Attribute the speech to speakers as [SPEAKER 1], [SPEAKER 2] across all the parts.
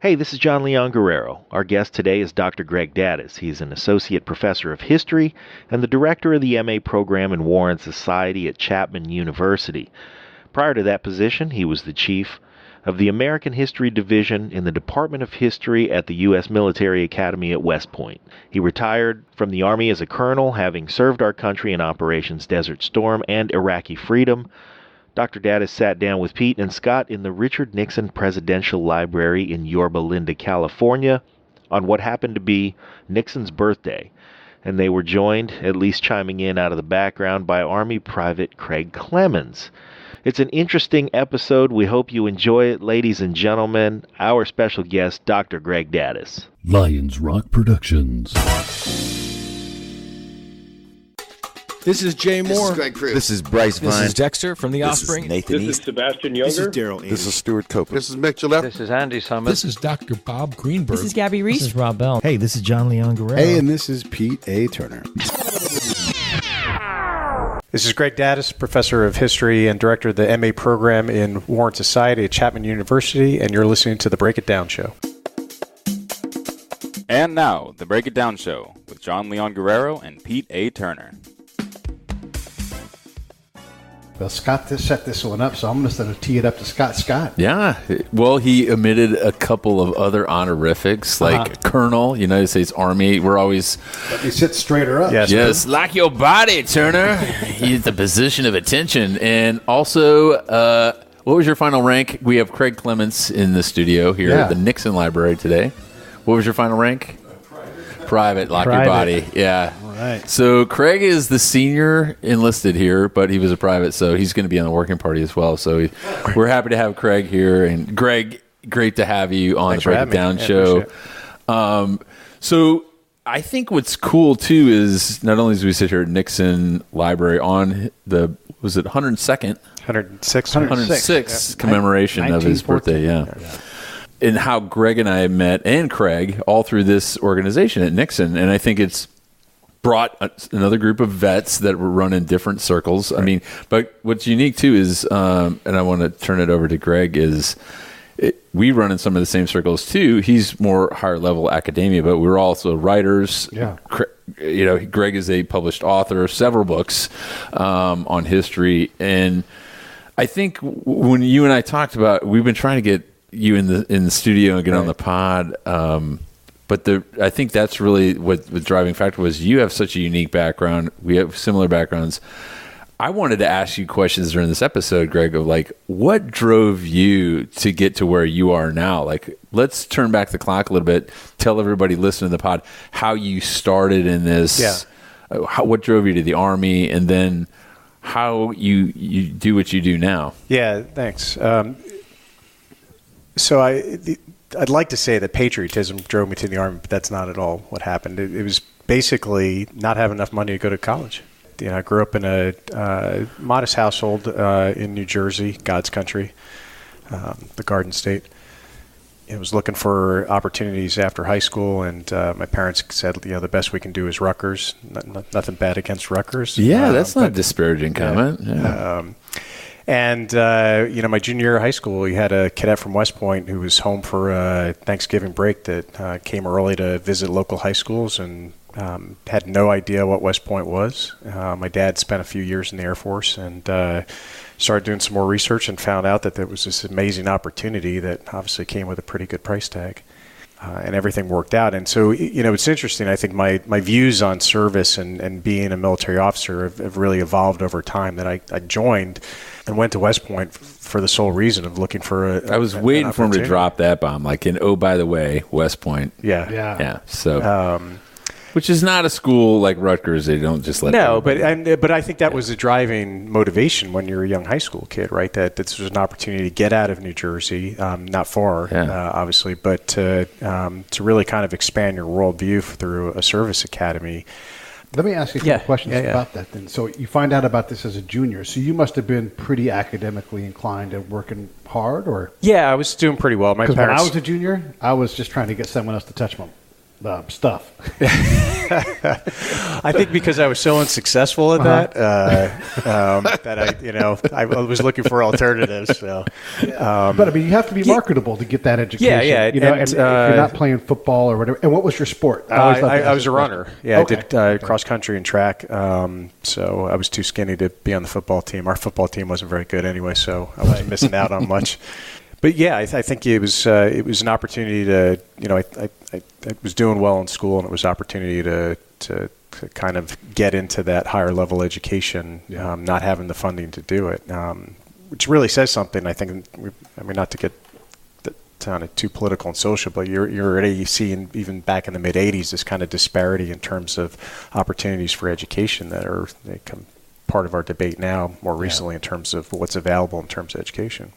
[SPEAKER 1] Hey, this is John Leon Guerrero. Our guest today is Dr. Greg Daddis. He's an associate professor of history and the director of the MA program in War and Society at Chapman University. Prior to that position, he was the chief of the American History Division in the Department of History at the U.S. Military Academy at West Point. He retired from the Army as a colonel, having served our country in Operations Desert Storm and Iraqi Freedom. Dr. Daddis sat down with Pete and Scott in the Richard Nixon Presidential Library in Yorba Linda, California, on what happened to be Nixon's birthday. And they were joined, at least chiming in out of the background, by Army Private Craig Clements. It's an interesting episode. We hope you enjoy it, ladies and gentlemen. Our special guest, Dr. Greg Daddis.
[SPEAKER 2] Lions Rock Productions.
[SPEAKER 3] This is Jay Moore.
[SPEAKER 4] This is Greg Cruz.
[SPEAKER 5] This is Bryce Vine.
[SPEAKER 6] This is Dexter from The Offspring.
[SPEAKER 5] This is Nathan
[SPEAKER 7] This
[SPEAKER 5] East.
[SPEAKER 7] is Sebastian Younger.
[SPEAKER 3] This is Daryl Amy.
[SPEAKER 5] This is Stuart Copeland.
[SPEAKER 4] This is Mick Gillette.
[SPEAKER 8] This is Andy Summers.
[SPEAKER 2] This is Dr. Bob Greenberg.
[SPEAKER 9] This is Gabby Reese.
[SPEAKER 10] This is Rob Bell.
[SPEAKER 11] Hey, this is John Leon Guerrero.
[SPEAKER 12] Hey, and this is Pete A. Turner.
[SPEAKER 13] This is Greg Daddis, professor of history and director of the MA program in War and Society at Chapman University, and you're listening to The Break It Down Show.
[SPEAKER 14] And now, The Break It Down Show with John Leon Guerrero and Pete A. Turner.
[SPEAKER 12] Well, Scott set this one up, so I'm just going to tee it up to Scott. Scott.
[SPEAKER 15] Yeah. Well, he omitted a couple of other honorifics, like Colonel, United States Army. We're always...
[SPEAKER 12] Let me sit straighter up.
[SPEAKER 15] Yes, like your body, Turner. He's the position of attention. And also, what was your final rank? We have Craig Clements in the studio here at the Nixon Library today. What was your final rank? Private, like your body. Yeah.
[SPEAKER 12] Right.
[SPEAKER 15] So Craig is the senior enlisted here, but he was a private, so he's going to be on the working party as well. So we're happy to have Craig here. And Greg, great to have you on the Break It Down show. So I think what's cool, too, is not only as we sit here at Nixon Library on the, was it 102nd?
[SPEAKER 13] 106
[SPEAKER 15] commemoration of his birthday, yeah. And how Greg and I met, and Craig, all through this organization at Nixon. And I think it's brought another group of vets that were running different circles. Right. I mean, but what's unique too is, and I want to turn it over to Greg, is we run in some of the same circles too. He's more higher level academia, but we're also writers.
[SPEAKER 12] Yeah.
[SPEAKER 15] Greg is a published author of several books on history. And I think when you and I talked about, we've been trying to get you in the studio and get on the pod. But I think that's really what the driving factor was. You have such a unique background. We have similar backgrounds. I wanted to ask you questions during this episode, Greg, of like, what drove you to get to where you are now? Like, let's turn back the clock a little bit. Tell everybody listening to the pod how you started in this.
[SPEAKER 13] Yeah.
[SPEAKER 15] What drove you to the Army, and then how you do what you do now.
[SPEAKER 13] Yeah, thanks. So I'd like to say that patriotism drove me to the Army, but that's not at all what happened. It was basically not having enough money to go to college. I grew up in a modest household in New Jersey, God's country, the Garden State. I was looking for opportunities after high school, and my parents said, the best we can do is Rutgers. Nothing bad against Rutgers.
[SPEAKER 15] Yeah, that's not a disparaging comment.
[SPEAKER 13] And, my junior year of high school, we had a cadet from West Point who was home for Thanksgiving break that came early to visit local high schools and had no idea what West Point was. My dad spent a few years in the Air Force and started doing some more research and found out that there was this amazing opportunity that obviously came with a pretty good price tag. And everything worked out. And so, it's interesting. I think my views on service and being a military officer have really evolved over time. That I joined and went to West Point for the sole reason of looking for
[SPEAKER 15] I was waiting for him to drop that bomb. Like, oh, by the way, West Point.
[SPEAKER 13] Yeah.
[SPEAKER 15] So, which is not a school like Rutgers. They don't just let.
[SPEAKER 13] No, but I think that was a driving motivation when you're a young high school kid, right? That this was an opportunity to get out of New Jersey, not far, obviously, but to really kind of expand your worldview through a service academy.
[SPEAKER 12] Let me ask you a couple questions about that then. So you find out about this as a junior. So you must have been pretty academically inclined and working hard, or?
[SPEAKER 13] Yeah, I was doing pretty well.
[SPEAKER 12] Because when I was a junior, I was just trying to get someone else to touch me. stuff?
[SPEAKER 13] I think because I was so unsuccessful at that, that I was looking for alternatives. So,
[SPEAKER 12] but I mean, you have to be marketable to get that education.
[SPEAKER 13] Yeah.
[SPEAKER 12] And if you're not playing football or whatever. And what was your sport?
[SPEAKER 13] I was a runner. Yeah,
[SPEAKER 12] okay.
[SPEAKER 13] I did cross country and track. So I was too skinny to be on the football team. Our football team wasn't very good anyway, so I wasn't missing out on much. But yeah, I think it was an opportunity to, I was doing well in school, and it was an opportunity to kind of get into that higher level education, not having the funding to do it, which really says something. I think, not to get sounded too political and social, but you're already seeing, even back in the mid '80s, this kind of disparity in terms of opportunities for education that are become part of our debate now, more recently, in terms of what's available in terms of education.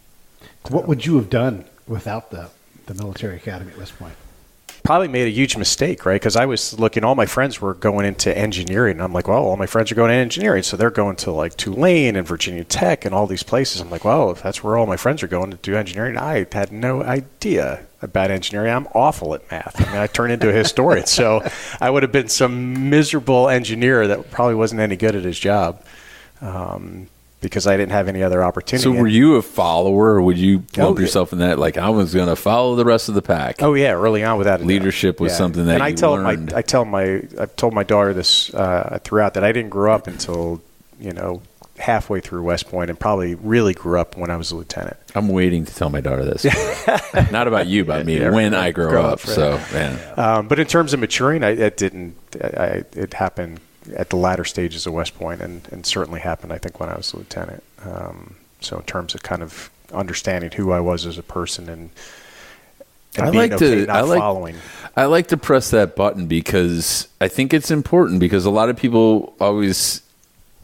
[SPEAKER 12] What would you have done without the military academy at West Point?
[SPEAKER 13] Probably made a huge mistake, right? Because I was looking, all my friends were going into engineering. And I'm like, well, all my friends are going to engineering. So they're going to like Tulane and Virginia Tech and all these places. I'm like, well, if that's where all my friends are going to do engineering, I had no idea about engineering. I'm awful at math. I turned into a historian. So I would have been some miserable engineer that probably wasn't any good at his job. Because I didn't have any other opportunity.
[SPEAKER 15] So were you a follower, or would you lump yourself in that? Like, I was going to follow the rest of the pack.
[SPEAKER 13] Oh yeah, early on, without a
[SPEAKER 15] leadership was something that
[SPEAKER 13] I've told my daughter this throughout, that I didn't grow up until halfway through West Point, and probably really grew up when I was a lieutenant.
[SPEAKER 15] I'm waiting to tell my daughter this. Not about you, about me. When I grow up. Right. So, man.
[SPEAKER 13] But in terms of maturing, it happened at the latter stages of West Point, and certainly happened, I think, when I was a lieutenant. So in terms of kind of understanding who I was as a person and following.
[SPEAKER 15] I like to press that button because I think it's important, because a lot of people always,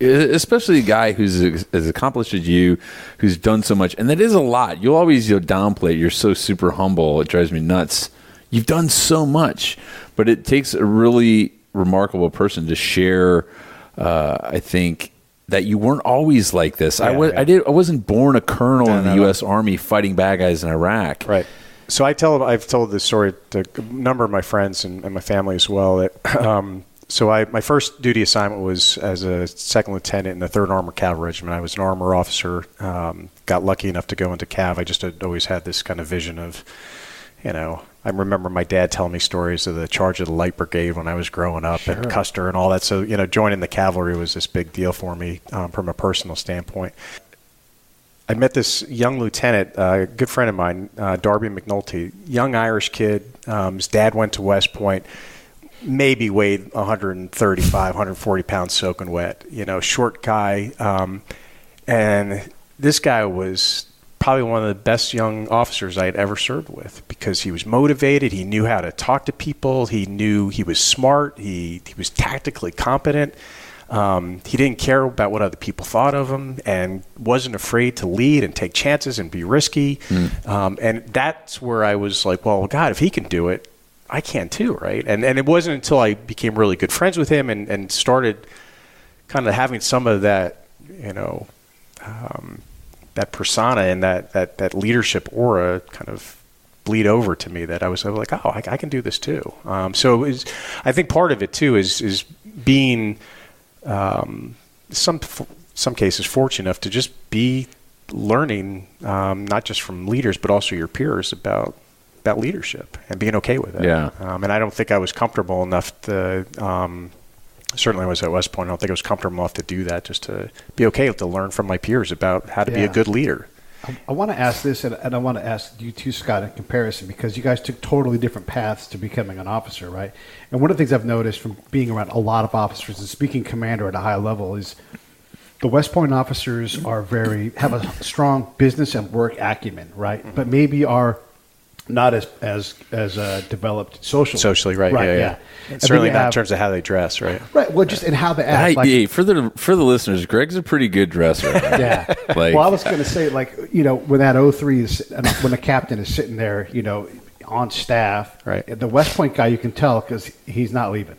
[SPEAKER 15] especially a guy who's as accomplished as you, who's done so much, and that is a lot. You'll always downplay it. You're so super humble. It drives me nuts. You've done so much, but it takes a really remarkable person to share. I think that you weren't always like this. I wasn't born a colonel in the U.S. Army fighting bad guys in Iraq.
[SPEAKER 13] Right. So I've told this story to a number of my friends and my family as well. That my first duty assignment was as a second lieutenant in the 3rd Armored Cavalry Regiment. I was an armor officer. Got lucky enough to go into Cav. I just had always had this kind of vision of, I remember my dad telling me stories of the charge of the Light Brigade when I was growing up, and Custer and all that. So, joining the cavalry was this big deal for me from a personal standpoint. I met this young lieutenant, a good friend of mine, Darby McNulty, young Irish kid. His dad went to West Point, maybe weighed 135, 140 pounds soaking wet, short guy. And this guy was probably one of the best young officers I had ever served with, because he was motivated. He knew how to talk to people. He knew he was smart. He was tactically competent. He didn't care about what other people thought of him, and wasn't afraid to lead and take chances and be risky. And that's where I was like, well, God, if he can do it, I can too, right? And it wasn't until I became really good friends with him and started kind of having some of that, that persona and that leadership aura kind of bleed over to me, that I was like, oh, I can do this too. So I think part of it too is being some cases fortunate enough to just be learning, not just from leaders but also your peers about leadership and being okay with it.
[SPEAKER 15] Yeah.
[SPEAKER 13] And I don't think I was comfortable enough to. Certainly I was at West Point. I don't think I was comfortable enough to do that, just to be okay to learn from my peers about how to be a good leader.
[SPEAKER 12] I want to ask this, and I want to ask you too, Scott, in comparison, because you guys took totally different paths to becoming an officer, right? And one of the things I've noticed from being around a lot of officers and speaking commander at a high level is the West Point officers have a strong business and work acumen, right? Mm-hmm. But maybe are not as developed socially.
[SPEAKER 13] Right. Yeah. And certainly not in terms of how they dress, right?
[SPEAKER 12] Right. Well, just in how they act.
[SPEAKER 15] For the listeners, Greg's a pretty good dresser.
[SPEAKER 12] Yeah. Well, I was going to say, when that 03 is, when the captain is sitting there, on staff,
[SPEAKER 13] right?
[SPEAKER 12] The West Point guy, you can tell because he's not leaving.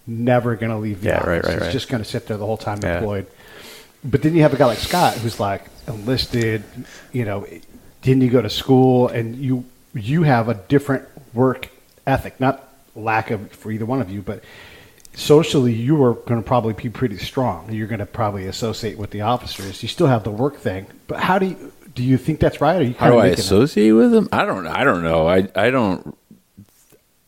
[SPEAKER 12] Never going to leave.
[SPEAKER 13] Right.
[SPEAKER 12] He's just going to sit there the whole time deployed. But then you have a guy like Scott who's like enlisted. Didn't you go to school, and you have a different work ethic, not lack of for either one of you, but socially, you were going to probably be pretty strong. You're going to probably associate with the officers. You still have the work thing, but how do you think that's right? Or you
[SPEAKER 15] how do I associate with them? I don't know. I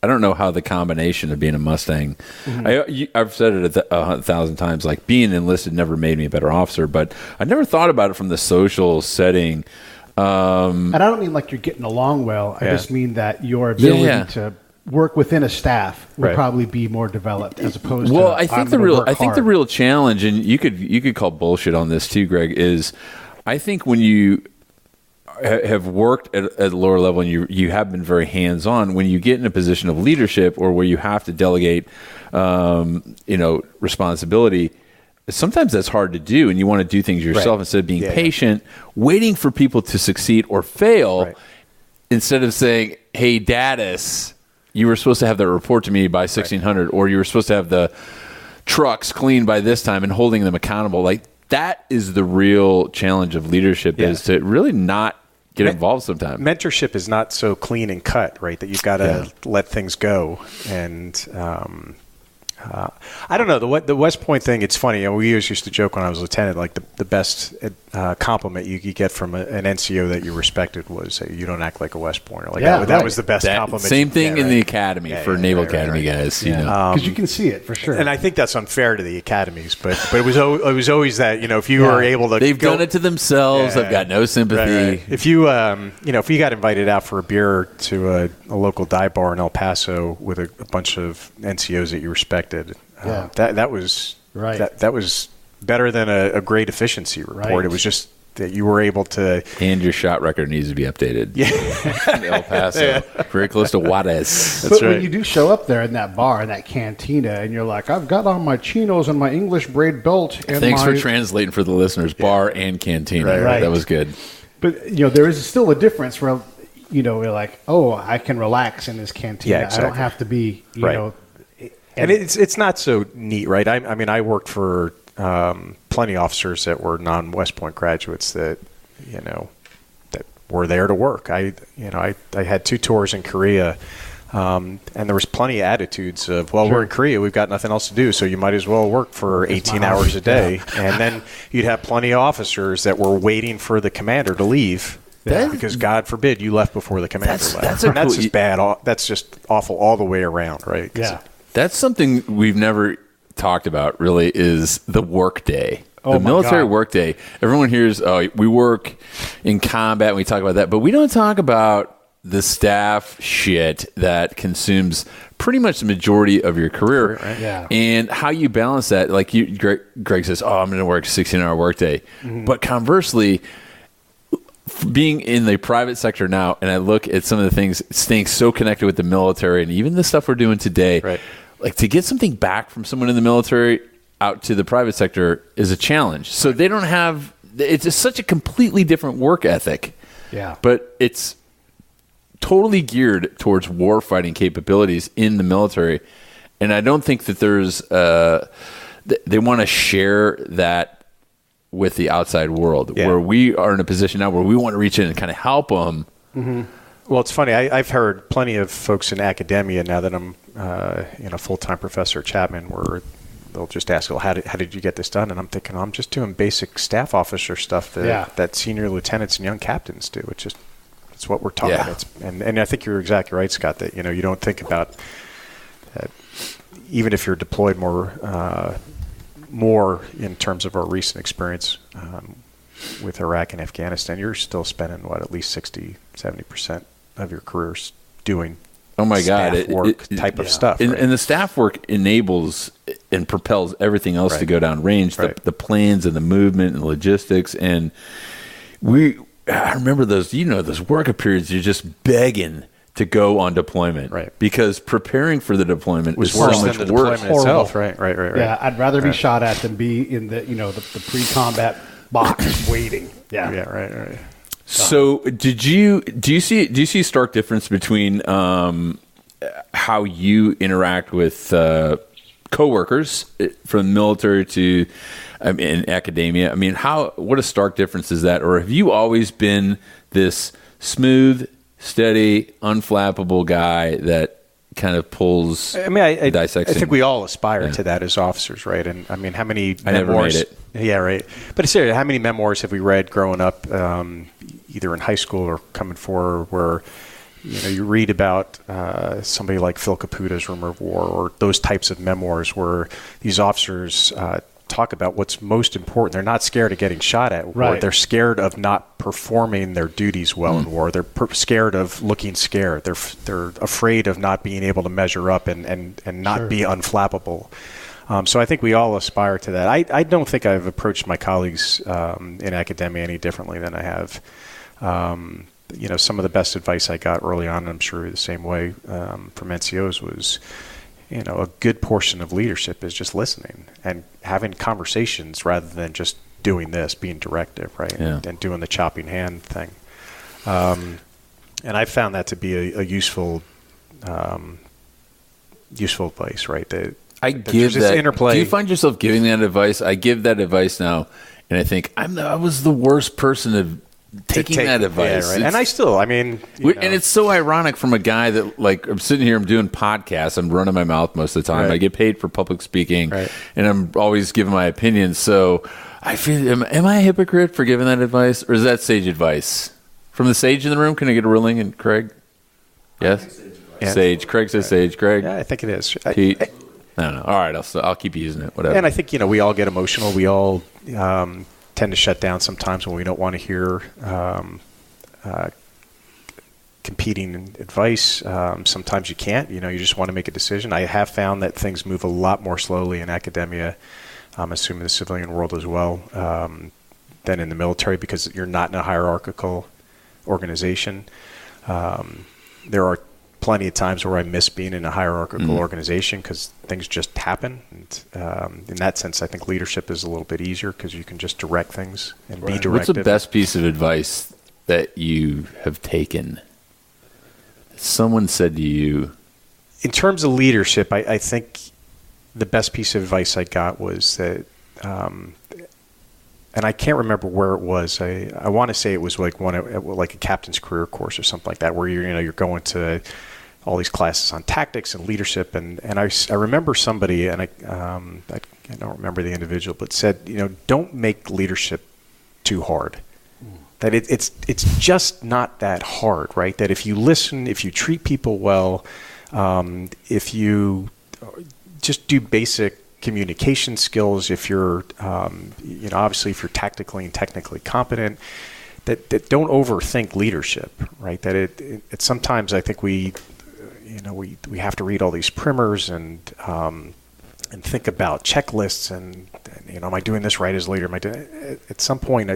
[SPEAKER 15] don't know how the combination of being a Mustang. I've said it 1,000 times. Like, being enlisted never made me a better officer, but I never thought about it from the social setting.
[SPEAKER 12] And I don't mean like you're getting along well. I just mean that your ability to work within a staff would probably be more developed as opposed to.
[SPEAKER 15] I think the real challenge, and you could call bullshit on this too, Greg, is I think when you have worked at a lower level and you have been very hands-on, when you get in a position of leadership or where you have to delegate responsibility, sometimes that's hard to do, and you want to do things yourself instead of being patient, waiting for people to succeed or fail, instead of saying, hey, Daddis, you were supposed to have that report to me by 1600, or you were supposed to have the trucks cleaned by this time, and holding them accountable. Like, that is the real challenge of leadership, is to really not get involved sometimes.
[SPEAKER 13] Mentorship is not so clean and cut, right? That you've got to let things go. And I don't know, the West Point thing, it's funny. We always used to joke when I was a lieutenant, like the best compliment you could get from an NCO that you respected was, hey, you don't act like a West Pointer. Like that was the best compliment.
[SPEAKER 15] Same thing in the academy for Naval Academy guys.
[SPEAKER 12] Because you can see it for sure.
[SPEAKER 13] And I think that's unfair to the academies, but it was always that, if you were able to,
[SPEAKER 15] they've done it to themselves. They've got no sympathy.
[SPEAKER 13] Right. If you if you got invited out for a beer to a local dive bar in El Paso with a bunch of NCOs that you respected. That was that was better than a grade efficiency report. It was just that you were able to. And
[SPEAKER 15] your shot record needs to be updated. In El Paso, very close to Juarez.
[SPEAKER 12] But when you do show up there in that bar, in that cantina, and you're like, I've got on my chinos and my English braid belt. And
[SPEAKER 15] thanks for translating for the listeners. Bar and cantina. That was good.
[SPEAKER 12] But there is still a difference where you're like, oh, I can relax in this cantina. Yeah, exactly. I don't have to be
[SPEAKER 13] And it's not so neat, right? I mean, I worked for plenty of officers that were non-West Point graduates that that were there to work. I had 2 tours in Korea, and there was plenty of attitudes of, well, we're in Korea, we've got nothing else to do, so you might as well work for 18 hours a day. And then you'd have plenty of officers that were waiting for the commander to leave. Because God forbid you left before the commander left. That's just bad. That's just awful all the way around, right?
[SPEAKER 15] That's something we've never talked about, really, is the work day. The military work day. Everyone hears, we work in combat, and we talk about that, but we don't talk about the staff shit that consumes pretty much the majority of your career. And how you balance that. Like Greg says, I'm going to work a 16-hour work day. But conversely, being in the private sector now, and I look at some of the things, staying so connected with the military and even the stuff we're doing today, like to get something back from someone in the military out to the private sector is a challenge. So they don't have, it's just such a completely different work ethic. But it's totally geared towards warfighting capabilities in the military. And I don't think that there's, they want to share that with the outside world, where we are in a position now where we want to reach in and kind of help them.
[SPEAKER 13] Well, it's funny. I've heard plenty of folks in academia now that I'm full-time professor at Chapman, where they'll just ask, well, how did you get this done? And I'm thinking, I'm just doing basic staff officer stuff that senior lieutenants and young captains do. It's what we're talking about. And I think you're exactly right, Scott, that you don't think about that. Even if you're deployed more in terms of our recent experience with Iraq and Afghanistan, you're still spending at least 60-70% of your careers doing staff work type of stuff.
[SPEAKER 15] And the staff work enables and propels everything else to go down range, the plans and the movement and logistics. And I remember those workup periods, you're just begging to go on deployment, because preparing for the deployment was so much
[SPEAKER 13] than the
[SPEAKER 15] worse.
[SPEAKER 13] Deployment itself. Right.
[SPEAKER 12] Yeah, I'd rather be shot at than be in the the pre-combat box waiting.
[SPEAKER 13] Right.
[SPEAKER 15] So, do you see a stark difference between how you interact with coworkers from the military to in academia? I mean, what a stark difference is that? Or have you always been this smooth, steady, unflappable guy that kind of pulls.
[SPEAKER 13] I mean, I
[SPEAKER 15] dissecting.
[SPEAKER 13] I think we all aspire to that as officers, right? And I mean, how many
[SPEAKER 15] I never
[SPEAKER 13] memoirs?
[SPEAKER 15] made it.
[SPEAKER 13] Yeah, right. But seriously, how many memoirs have we read growing up, either in high school or coming forward, where you read about somebody like Phil Caputa's Rumor of War, or those types of memoirs where these officers talk about what's most important. They're not scared of getting shot at war.
[SPEAKER 12] Right.
[SPEAKER 13] They're scared of not performing their duties well in war. They're scared of looking scared. They're afraid of not being able to measure up and not be unflappable. So I think we all aspire to that. I don't think I've approached my colleagues in academia any differently than I have. Some of the best advice I got early on, and I'm sure the same way from NCOs, was, a good portion of leadership is just listening and having conversations rather than just doing this, being directive, right?
[SPEAKER 15] Yeah.
[SPEAKER 13] And doing the chopping hand thing. And I found that to be a useful advice, right?
[SPEAKER 15] I give
[SPEAKER 13] this
[SPEAKER 15] that
[SPEAKER 13] interplay.
[SPEAKER 15] Do you find yourself giving that advice? I give that advice now, and I think I was the worst person of taking that advice.
[SPEAKER 13] Yeah, right. And I still, and
[SPEAKER 15] it's so ironic from a guy that, like, I'm sitting here, I'm doing podcasts, I'm running my mouth most of the time.
[SPEAKER 13] Right.
[SPEAKER 15] I get paid for public speaking,
[SPEAKER 13] right.
[SPEAKER 15] and I'm always giving my opinions. So I feel, am I a hypocrite for giving that advice, or is that sage advice? From the sage in the room, can I get a ruling? And Craig? Yes? Sage. Craig says sage. Craig?
[SPEAKER 13] Yeah, I think it is.
[SPEAKER 15] Pete? I don't know. All right, I'll keep using it. Whatever.
[SPEAKER 13] And I think, we all get emotional. We all tend to shut down sometimes when we don't want to hear competing advice. Sometimes you can't. You just want to make a decision. I have found that things move a lot more slowly in academia, I'm assuming the civilian world as well, than in the military, because you're not in a hierarchical organization. There are plenty of times where I miss being in a hierarchical organization because things just happen. And in that sense, I think leadership is a little bit easier because you can just direct things and be directed.
[SPEAKER 15] What's the best piece of advice that you have taken? Someone said to you.
[SPEAKER 13] In terms of leadership, I think the best piece of advice I got was that, and I can't remember where it was. I want to say it was like like a captain's career course or something like that, where you're going to all these classes on tactics and leadership, and I remember somebody, and I don't remember the individual, but said, don't make leadership too hard. That it's just not that hard, right? That if you listen, if you treat people well, if you just do basic communication skills, if you're obviously if you're tactically and technically competent, that don't overthink leadership, right? That it sometimes I think we have to read all these primers and think about checklists and am I doing this right as a leader? Am I doing at some point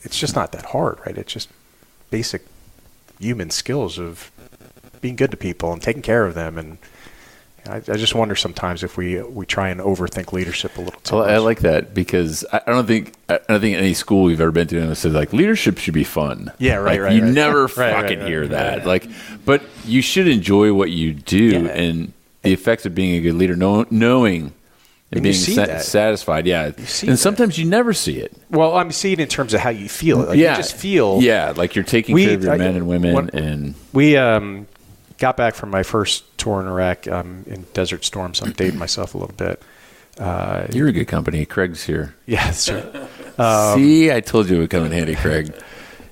[SPEAKER 13] it's just not that hard, right? It's just basic human skills of being good to people and taking care of them. And I just wonder sometimes if we try and overthink leadership a little too much.
[SPEAKER 15] I like that, because I don't think any school we've ever been to said like leadership should be fun.
[SPEAKER 13] Yeah, right.
[SPEAKER 15] You
[SPEAKER 13] right.
[SPEAKER 15] never fucking hear that. Right. But you should enjoy what you do, and the effects of being a good leader, knowing and being satisfied. Yeah, and sometimes you never see it.
[SPEAKER 13] Well, I'm seeing it in terms of how you feel. You just feel.
[SPEAKER 15] Yeah, like you're taking care of your men and women, and
[SPEAKER 13] we got back from my first tour in Iraq in Desert Storm, so I'm dating myself a little bit.
[SPEAKER 15] You're a good company. Craig's here.
[SPEAKER 13] Yeah, that's true.
[SPEAKER 15] See, I told you it would come in handy, Craig.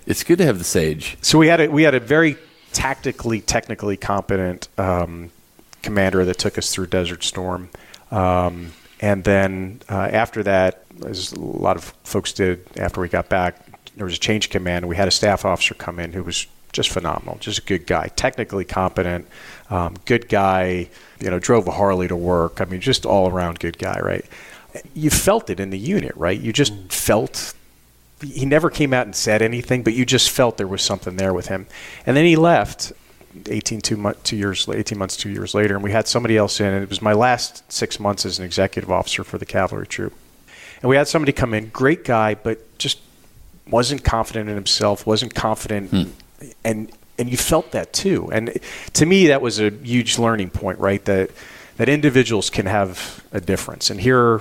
[SPEAKER 15] It's good to have the sage.
[SPEAKER 13] So we had a very technically competent commander that took us through Desert Storm. And then after that, as a lot of folks did after we got back, there was a change of command. We had a staff officer come in who was just phenomenal, just a good guy, technically competent, good guy, drove a Harley to work. I mean, just all around good guy, right? You felt it in the unit, right? You just felt, he never came out and said anything, but you just felt there was something there with him. And then he left 18 months, 2 years later, and we had somebody else in, and it was my last 6 months as an executive officer for the cavalry troop. And we had somebody come in, great guy, but just wasn't confident in himself, wasn't confident, and you felt that too. And to me, that was a huge learning point, right? That individuals can have a difference. And here,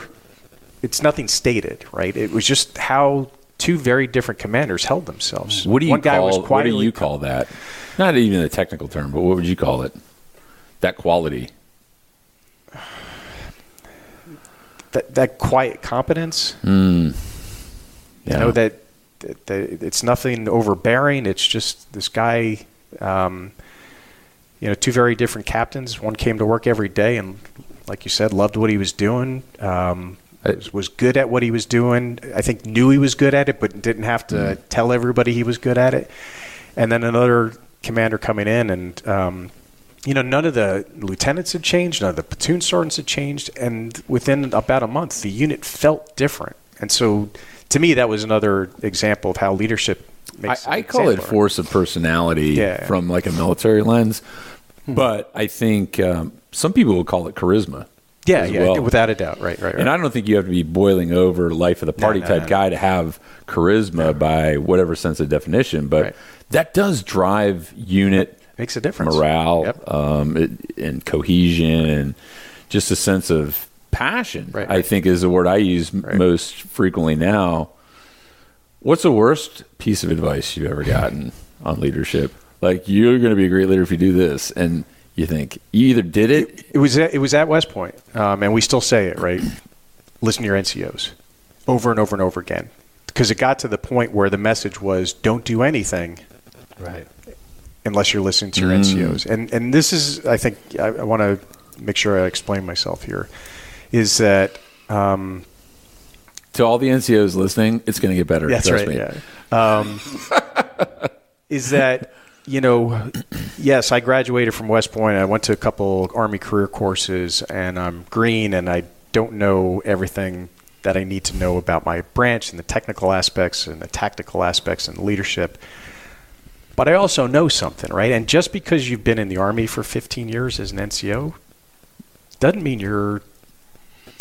[SPEAKER 13] it's nothing stated, right? It was just how two very different commanders held themselves.
[SPEAKER 15] What do you call that? Not even a technical term, but what would you call it? that quality?
[SPEAKER 13] That quiet competence.
[SPEAKER 15] Yeah.
[SPEAKER 13] You know, that it's nothing overbearing. It's just this guy, two very different captains. One came to work every day and, like you said, loved what he was doing, was good at what he was doing. I think knew he was good at it, but didn't have to tell everybody he was good at it. And then another commander coming in and, none of the lieutenants had changed, none of the platoon sergeants had changed, and within about a month, the unit felt different. And so, to me, that was another example of how leadership makes.
[SPEAKER 15] I call it force of personality from like a military lens, but I think some people would call it charisma.
[SPEAKER 13] Yeah, without a doubt, right.
[SPEAKER 15] And I don't think you have to be boiling over life of the party type guy to have charisma by whatever sense of definition, but that does drive unit.
[SPEAKER 13] Makes a difference.
[SPEAKER 15] Morale, and cohesion, and just a sense of passion, I think is the word I use most frequently now. What's the worst piece of advice you've ever gotten on leadership? Like, you're going to be a great leader if you do this, and you think you either did it.
[SPEAKER 13] It was at West Point, and we still say it, right? Listen to your NCOs over and over and over again, because it got to the point where the message was, don't do anything.
[SPEAKER 12] Right.
[SPEAKER 13] Unless you're listening to your NCOs. And this is, I think, I want to make sure I explain myself here, is that...
[SPEAKER 15] to all the NCOs listening, it's going to get better.
[SPEAKER 13] That's right,
[SPEAKER 15] me.
[SPEAKER 13] Is that, yes, I graduated from West Point. I went to a couple Army career courses, and I'm green, and I don't know everything that I need to know about my branch and the technical aspects and the tactical aspects and leadership. But I also know something, right? And just because you've been in the Army for 15 years as an NCO doesn't mean you're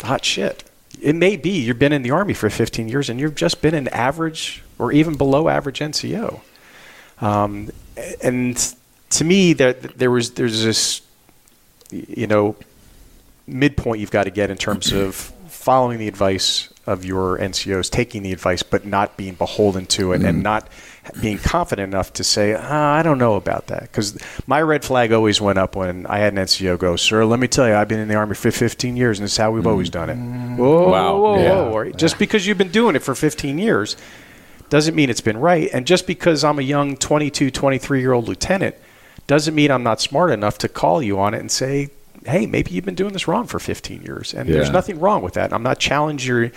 [SPEAKER 13] hot shit. It may be you've been in the Army for 15 years and you've just been an average or even below average NCO. And to me, there's this, midpoint you've got to get in terms of following the advice of your NCOs, taking the advice, but not being beholden to it and not being confident enough to say, I don't know about that. Because my red flag always went up when I had an NCO go, sir, let me tell you, I've been in the Army for 15 years, and this is how we've always done it. Whoa. Just because you've been doing it for 15 years doesn't mean it's been right. And just because I'm a young 22, 23-year-old lieutenant doesn't mean I'm not smart enough to call you on it and say, hey, maybe you've been doing this wrong for 15 years. And there's nothing wrong with that. I'm not challenging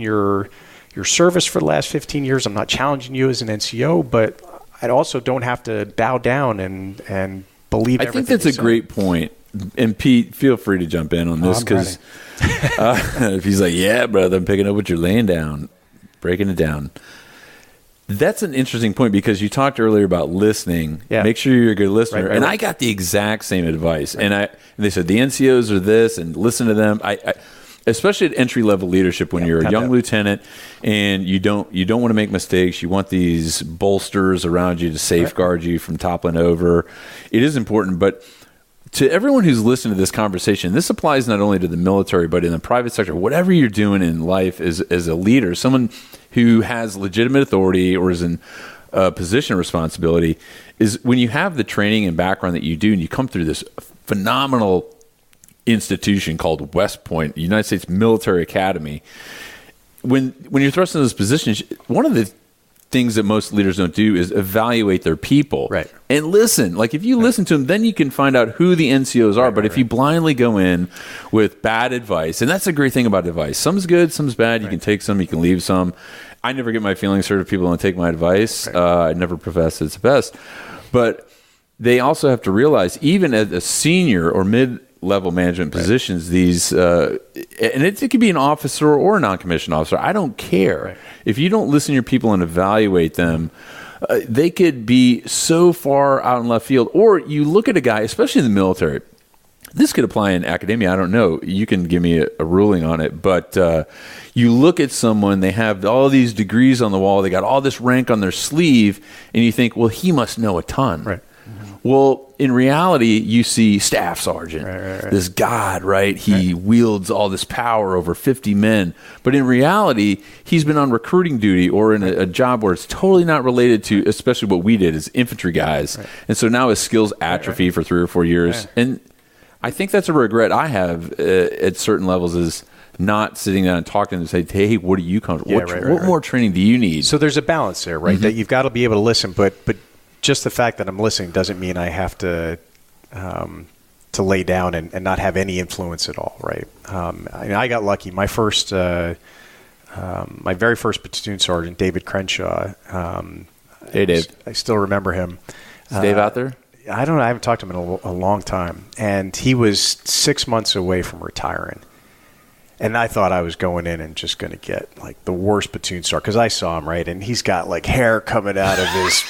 [SPEAKER 13] your service for the last 15 years. I'm not challenging you as an NCO, but I also don't have to bow down and believe everything.
[SPEAKER 15] I think that's a great point. And Pete, feel free to jump in on this, because if he's like, yeah, brother, I'm picking up what you're laying down, breaking it down. That's an interesting point, because you talked earlier about listening. Yeah. Make sure you're a good listener. Right. I got the exact same advice. Right. And they said the NCOs are this, and listen to them. I especially at entry-level leadership, when you're a young lieutenant and you don't want to make mistakes. You want these bolsters around you to safeguard you from toppling over. It is important, but to everyone who's listening to this conversation, this applies not only to the military, but in the private sector. Whatever you're doing in life as a leader, someone who has legitimate authority or is in a position of responsibility, is when you have the training and background that you do, and you come through this phenomenal institution called West Point, the United States Military Academy. When you're thrust into those positions, one of the things that most leaders don't do is evaluate their people.
[SPEAKER 13] Right.
[SPEAKER 15] And listen. Like, if you listen to them, then you can find out who the NCOs are. But if you blindly go in with bad advice, and that's a great thing about advice. Some's good, some's bad. You can take some, you can leave some. I never get my feelings hurt if people don't take my advice. I never profess it's the best. But they also have to realize, even at a senior or mid-level management positions, these and it could be an officer or a non-commissioned officer. I don't care. Right. If you don't listen to your people and evaluate them, they could be so far out in left field. Or you look at a guy, especially in the military. This could apply in academia. I don't know. You can give me a ruling on it. But you look at someone, they have all these degrees on the wall, they got all this rank on their sleeve, and you think, well, he must know a ton.
[SPEAKER 13] Right.
[SPEAKER 15] Well, in reality, you see staff sergeant, this god, right? He wields all this power over 50 men. But in reality, he's been on recruiting duty or in a job where it's totally not related to, especially what we did as infantry guys. Right. And so now his skills atrophy for 3 or 4 years. Right. And I think that's a regret I have at certain levels is not sitting down and talking to them and say, hey, what are you comfortable with? What more training do you need?
[SPEAKER 13] So there's a balance there, right? That you've got to be able to listen, but just the fact that I'm listening doesn't mean I have to lay down and not have any influence at all, right? I got lucky. My very first platoon sergeant, David Crenshaw.
[SPEAKER 15] Hey, Dave.
[SPEAKER 13] I still remember him.
[SPEAKER 15] Is Dave out there?
[SPEAKER 13] I don't know. I haven't talked to him in a long time. And he was 6 months away from retiring. And I thought I was going in and just going to get like the worst platoon sergeant because I saw him, right? And he's got like hair coming out of his,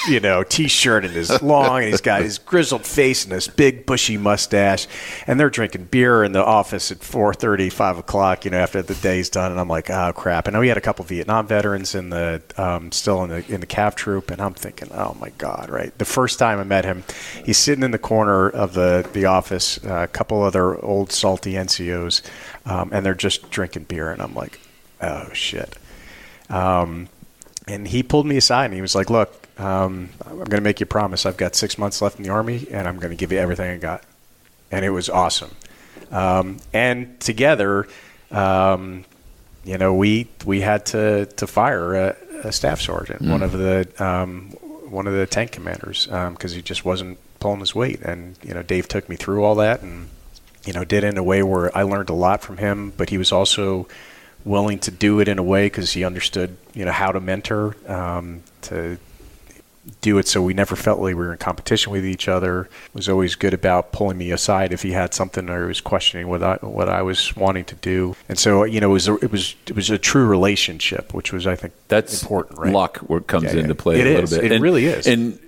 [SPEAKER 13] T-shirt and his long, and he's got his grizzled face and this big bushy mustache. And they're drinking beer in the office at 4:30, 5 o'clock, after the day's done. And I'm like, oh crap! And we had a couple Vietnam veterans in the still in the CAV troop, and I'm thinking, oh my god, right? The first time I met him, he's sitting in the corner of the office, a couple other old salty NCOs. And they're just drinking beer, and I'm like, oh, shit. And he pulled me aside, and he was like, look, I'm going to make you a promise. I've got 6 months left in the Army, and I'm going to give you everything I got. And it was awesome. And together, we had to fire a staff sergeant, one of the tank commanders, because he just wasn't pulling his weight. And, Dave took me through all that, and did it in a way where I learned a lot from him, but he was also willing to do it in a way because he understood, how to mentor, to do it so we never felt like we were in competition with each other. Was always good about pulling me aside if he had something or he was questioning what I was wanting to do. And so, it was a true relationship, which was, I think,
[SPEAKER 15] that's
[SPEAKER 13] important, right?
[SPEAKER 15] Luck where it comes into play a little bit.
[SPEAKER 13] It really is.
[SPEAKER 15] And,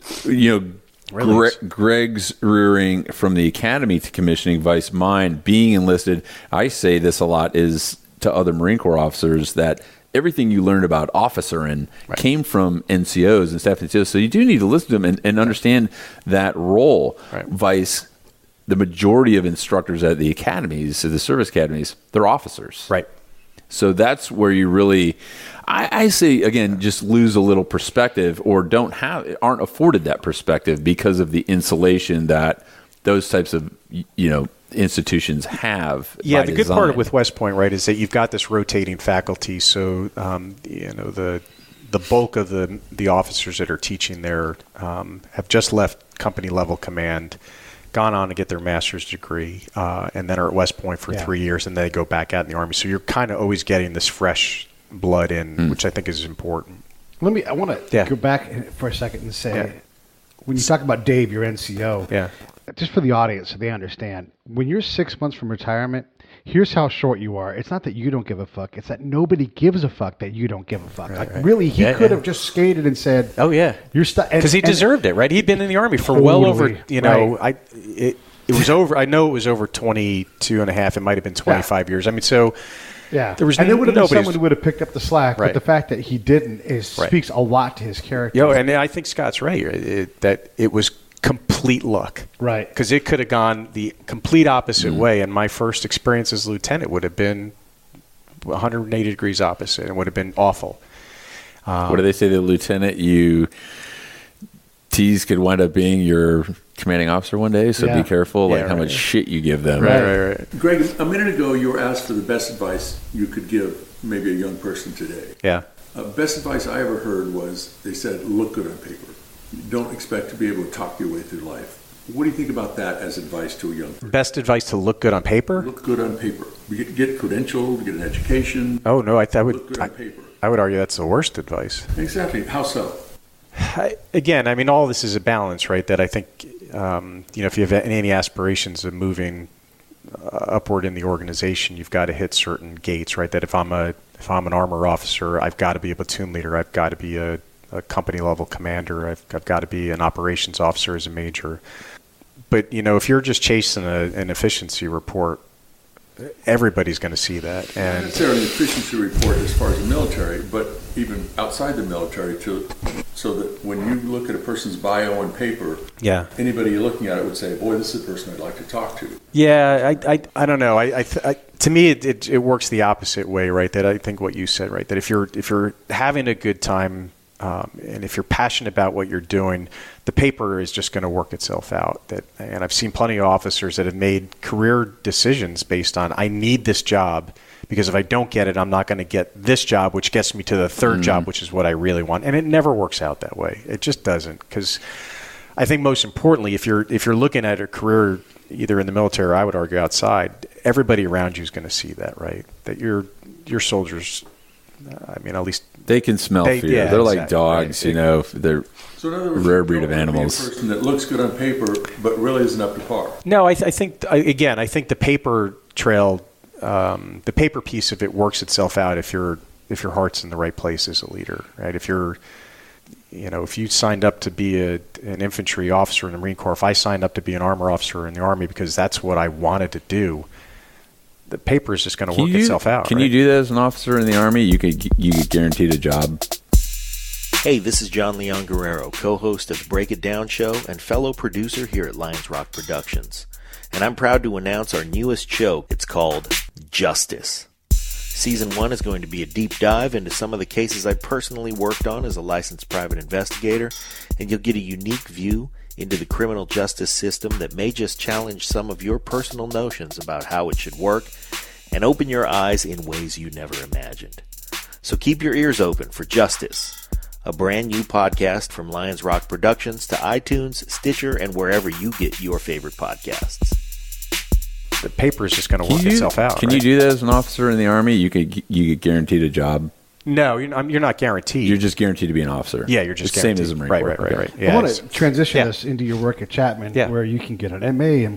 [SPEAKER 15] Greg's rearing from the academy to commissioning, vice mine, being enlisted, I say this a lot, is to other Marine Corps officers that everything you learned about officering came from NCOs and staff NCOs. So you do need to listen to them and understand that role. Right. Vice, the majority of instructors at the academies, the service academies, they're officers.
[SPEAKER 13] Right.
[SPEAKER 15] So that's where you really, I say, again, just lose a little perspective or aren't afforded that perspective because of the insulation that those types of, institutions have.
[SPEAKER 13] Yeah, the good part with West Point, right, is that you've got this rotating faculty. So, the bulk of the officers that are teaching there have just left company level command, gone on to get their master's degree, and then are at West Point for 3 years, and then they go back out in the Army. So you're kind of always getting this fresh blood in, which I think is important.
[SPEAKER 12] I want to go back for a second and say, when you talk about Dave, your NCO, just for the audience so they understand, when you're 6 months from retirement, here's how short you are. It's not that you don't give a fuck. It's that nobody gives a fuck that you don't give a fuck. Really, he could have just skated and said, "Oh yeah, you're stuck,"
[SPEAKER 13] because he deserved it, right? He'd been in the Army for well over, it was over. I know it was over 22 and a half. It might have been 25 years. I mean, so there was, and
[SPEAKER 12] there would have been someone who would have picked up the slack. But the fact that he didn't speaks a lot to his character.
[SPEAKER 13] And I think Scott's right that it was complete luck,
[SPEAKER 12] right?
[SPEAKER 13] Because it could have gone the complete opposite way, and my first experience as lieutenant would have been 180 degrees opposite, and would have been awful.
[SPEAKER 15] What do they say to the lieutenant? You tease could wind up being your commanding officer one day, so be careful how much shit you give them.
[SPEAKER 13] Right.
[SPEAKER 4] Greg, a minute ago you were asked for the best advice you could give maybe a young person today.
[SPEAKER 13] Yeah.
[SPEAKER 4] Best advice I ever heard was, they said, look good on paper. You don't expect to be able to talk your way through life. What do you think about that as advice to a young person?
[SPEAKER 13] Best advice to look good on paper?
[SPEAKER 4] Look good on paper. Get credentialed, get an education.
[SPEAKER 13] Oh, no, I would.
[SPEAKER 4] Look good on paper.
[SPEAKER 13] I would argue that's the worst advice.
[SPEAKER 4] Exactly. How so?
[SPEAKER 13] Again, I mean, all this is a balance, right? That I think, if you have any aspirations of moving upward in the organization, you've got to hit certain gates, right? That if I'm an armor officer, I've got to be a platoon leader. I've got to be a company level commander. I've got to be an operations officer as a major. But, if you're just chasing an efficiency report, everybody's going to see that.
[SPEAKER 4] And not necessarily an efficiency report as far as the military, but even outside the military, so that when you look at a person's bio on paper, anybody looking at it would say, boy, this is a person I'd like to talk to.
[SPEAKER 13] Yeah, I don't know. To me, it works the opposite way, right? That I think what you said, right? That if you're having a good time, and if you're passionate about what you're doing, the paper is just going to work itself out. And I've seen plenty of officers that have made career decisions based on, I need this job, because if I don't get it, I'm not going to get this job, which gets me to the third job, which is what I really want. And it never works out that way. It just doesn't. Because I think most importantly, if you're looking at a career either in the military or I would argue outside, everybody around you is going to see that, right? That your soldiers, at least
[SPEAKER 15] they can smell fear.
[SPEAKER 13] Yeah,
[SPEAKER 15] they're
[SPEAKER 13] exactly,
[SPEAKER 15] like dogs,
[SPEAKER 13] right.
[SPEAKER 15] They're
[SPEAKER 4] so in other words,
[SPEAKER 15] rare breed of animals.
[SPEAKER 4] Be a person that looks good on paper, but really isn't up to par.
[SPEAKER 13] No, I think the paper trail, the paper piece of it works itself out if your heart's in the right place as a leader, right? If you signed up to be an infantry officer in the Marine Corps, if I signed up to be an armor officer in the Army because that's what I wanted to do, the paper is just going to work itself out.
[SPEAKER 15] Can you do that as an officer in the Army? You get guaranteed a job.
[SPEAKER 1] Hey, this is John Leon Guerrero, co-host of the Break It Down Show and fellow producer here at Lions Rock Productions. And I'm proud to announce our newest show. It's called Justice. Season 1 is going to be a deep dive into some of the cases I personally worked on as a licensed private investigator, and you'll get a unique view into the criminal justice system that may just challenge some of your personal notions about how it should work and open your eyes in ways you never imagined. So keep your ears open for Justice, a brand new podcast from Lions Rock Productions to iTunes, Stitcher, and wherever you get your favorite podcasts.
[SPEAKER 13] The paper is just going to work itself out.
[SPEAKER 15] Can you do that as an officer in the Army? You get guaranteed a job.
[SPEAKER 13] No, you're not guaranteed.
[SPEAKER 15] You're just guaranteed to be an officer.
[SPEAKER 13] Yeah, you're just
[SPEAKER 15] same as a Marine Corps.
[SPEAKER 13] Right. Yeah,
[SPEAKER 12] I want to transition this into your work at Chapman, where you can get an MA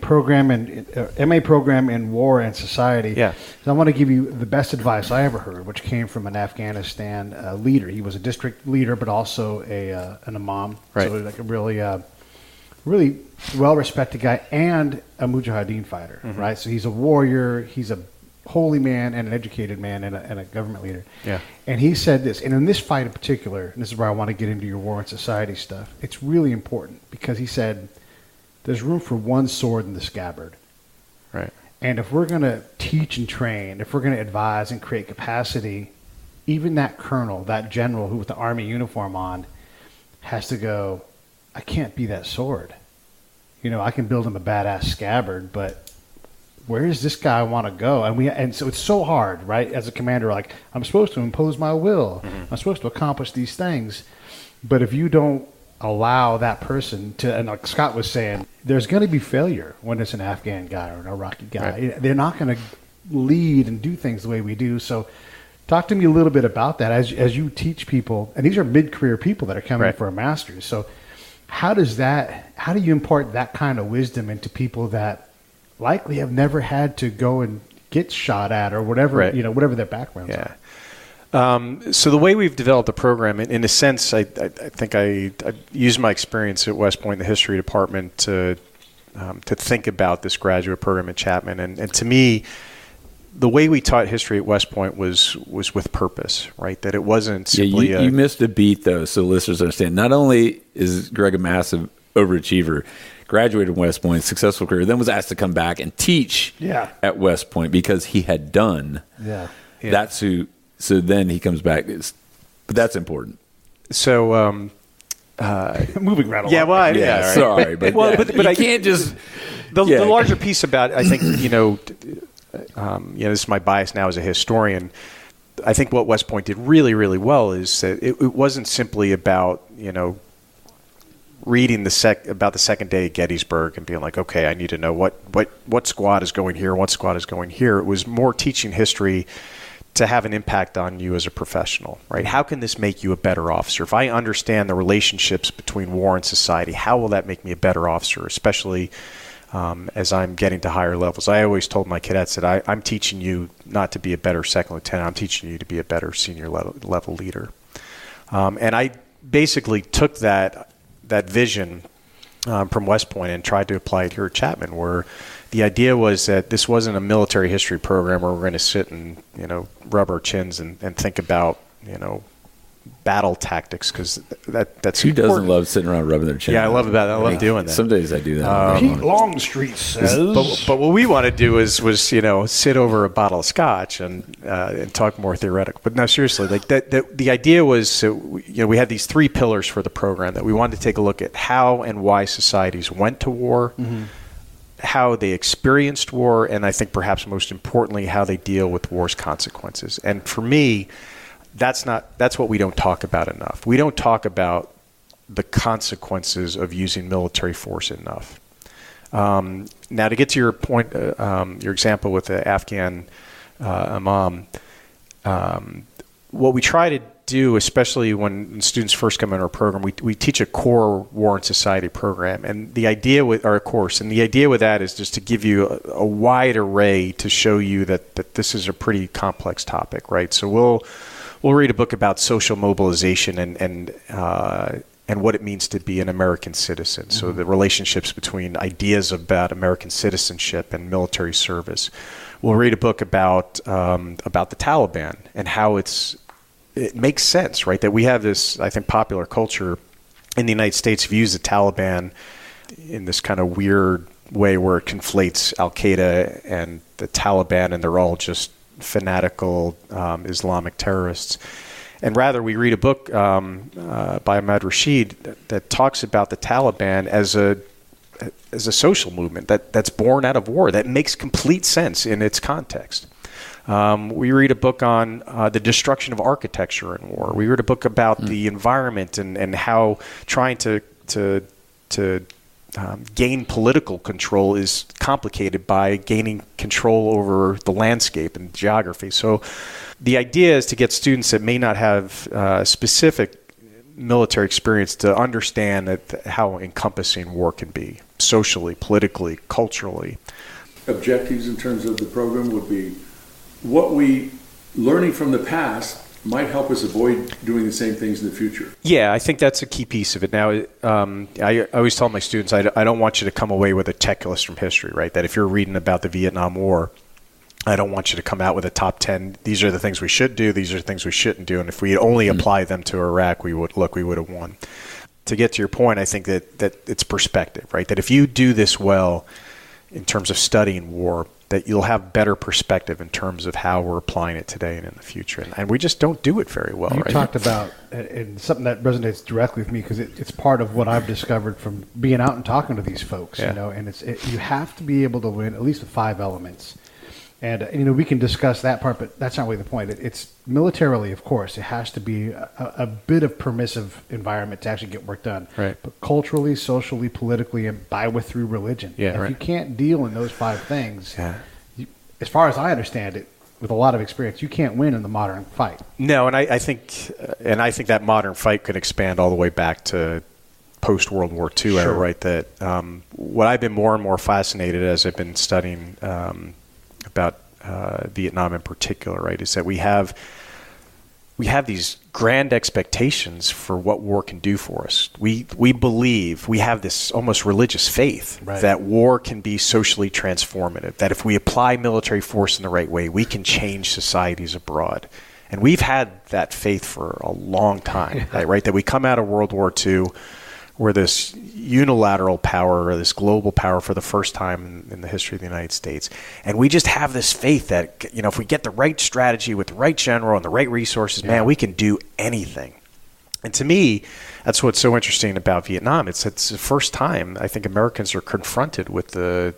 [SPEAKER 12] program in War and Society.
[SPEAKER 13] Yeah.
[SPEAKER 12] So I want to give you the best advice I ever heard, which came from an Afghanistan leader. He was a district leader, but also an imam.
[SPEAKER 13] Right.
[SPEAKER 12] So like a really well-respected guy and a mujahideen fighter, right? So he's a warrior, he's a holy man and an educated man and a government leader.
[SPEAKER 13] Yeah.
[SPEAKER 12] And he said this, and in this fight in particular, and this is where I want to get into your War and Society stuff, it's really important because he said there's room for one sword in the scabbard.
[SPEAKER 13] Right.
[SPEAKER 12] And if we're going to teach and train, if we're going to advise and create capacity, even that colonel, that general who with the Army uniform on has to go, I can't be that sword. I can build him a badass scabbard, but where does this guy want to go? And so it's so hard, right? As a commander, like, I'm supposed to impose my will. I'm supposed to accomplish these things. But if you don't allow that person to, and like Scott was saying, there's going to be failure when it's an Afghan guy or an Iraqi guy. Right. They're not going to lead and do things the way we do. So talk to me a little bit about that as you teach people, and these are mid-career people that are coming in for a master's. So how do you impart that kind of wisdom into people that likely have never had to go and get shot at or whatever, whatever their backgrounds are?
[SPEAKER 13] So the way we've developed the program, in a sense, I think I used my experience at West Point, the history department, to think about this graduate program at Chapman. And to me, the way we taught history at West Point was with purpose, right? That it wasn't simply
[SPEAKER 15] you missed a beat, though, so listeners understand. Not only is Greg a massive overachiever, graduated from West Point, successful career, then was asked to come back and teach at West Point because he had done. That's who. So then he comes back. But that's important.
[SPEAKER 13] So
[SPEAKER 12] moving right along.
[SPEAKER 13] Yeah, well,
[SPEAKER 15] right. Sorry, but but I can't just.
[SPEAKER 13] The larger piece about I think this is my bias now as a historian. I think what West Point did really, really well is that it wasn't simply about reading about the second day at Gettysburg and being like, okay, I need to know what squad is going here, what squad is going here. It was more teaching history to have an impact on you as a professional, right? How can this make you a better officer? If I understand the relationships between war and society, how will that make me a better officer, especially as I'm getting to higher levels? I always told my cadets that I'm teaching you not to be a better second lieutenant. I'm teaching you to be a better senior level leader. And I basically took that vision from West Point and tried to apply it here at Chapman, where the idea was that this wasn't a military history program where we're going to sit and rub our chins and think about battle tactics, because that's
[SPEAKER 15] Who
[SPEAKER 13] important.
[SPEAKER 15] doesn't love sitting around rubbing their chin?
[SPEAKER 13] Yeah, I love doing that.
[SPEAKER 15] Some days I do that.
[SPEAKER 12] Pete Longstreet says.
[SPEAKER 13] But what we want to do was sit over a bottle of scotch and talk more theoretical. But no, seriously, like the idea was, we had these 3 pillars for the program that we wanted to take a look at how and why societies went to war, how they experienced war, and I think perhaps most importantly, how they deal with war's consequences. And for me, that's what we don't talk about enough. We don't talk about the consequences of using military force enough. Now, to get to your point, your example with the Afghan imam, what we try to do, especially when students first come into our program, we teach a core war and society program, and the idea with our course, and the idea with that is just to give you a wide array to show you that this is a pretty complex topic, right? So we'll read a book about social mobilization and what it means to be an American citizen. So the relationships between ideas about American citizenship and military service. We'll read a book about the Taliban and how it makes sense, right? That we have this, I think, popular culture in the United States views the Taliban in this kind of weird way where it conflates Al-Qaeda and the Taliban, and they're all just fanatical Islamic terrorists. And rather, we read a book by Ahmad Rashid that talks about the Taliban as a social movement that's born out of war, that makes complete sense in its context. We read a book on the destruction of architecture in war. We read a book about the environment and how trying to gain political control is complicated by gaining control over the landscape and geography. So the idea is to get students that may not have specific military experience to understand how encompassing war can be, socially, politically, culturally.
[SPEAKER 4] Objectives in terms of the program would be what we learning from the past might help us avoid doing the same things in the future.
[SPEAKER 13] Yeah, I think that's a key piece of it. Now, I always tell my students, I don't want you to come away with a checklist from history, right? That if you're reading about the Vietnam War, I don't want you to come out with a top 10. These are the things we should do. These are the things we shouldn't do. And if we only apply them to Iraq, we would have won. To get to your point, I think that it's perspective, right? That if you do this well in terms of studying war, that you'll have better perspective in terms of how we're applying it today and in the future. And we just don't do it very well.
[SPEAKER 12] You
[SPEAKER 13] right?
[SPEAKER 12] talked about, and something that resonates directly with me because it's part of what I've discovered from being out and talking to these folks,
[SPEAKER 13] Yeah.
[SPEAKER 12] and you have to be able to win at least with 5 elements. And, we can discuss that part, but that's not really the point. It's militarily, of course, it has to be a bit of permissive environment to actually get work done.
[SPEAKER 13] Right.
[SPEAKER 12] But culturally, socially, politically, and through religion.
[SPEAKER 13] Yeah,
[SPEAKER 12] if you can't deal in those 5 things,
[SPEAKER 13] Yeah.
[SPEAKER 12] as far as I understand it, with a lot of experience, you can't win in the modern fight.
[SPEAKER 13] No, and I think that modern fight could expand all the way back to post-World War II era, right? That what I've been more and more fascinated as I've been studying about Vietnam in particular, right, is that we have these grand expectations for what war can do for us. We believe, we have this almost religious faith that war can be socially transformative, that if we apply military force in the right way, we can change societies abroad. And we've had that faith for a long time, right? That we come out of World War II, where this unilateral power or this global power for the first time in the history of the United States. And we just have this faith that, if we get the right strategy with the right general and the right resources, man, we can do anything. And to me, that's what's so interesting about Vietnam. It's the first time I think Americans are confronted with the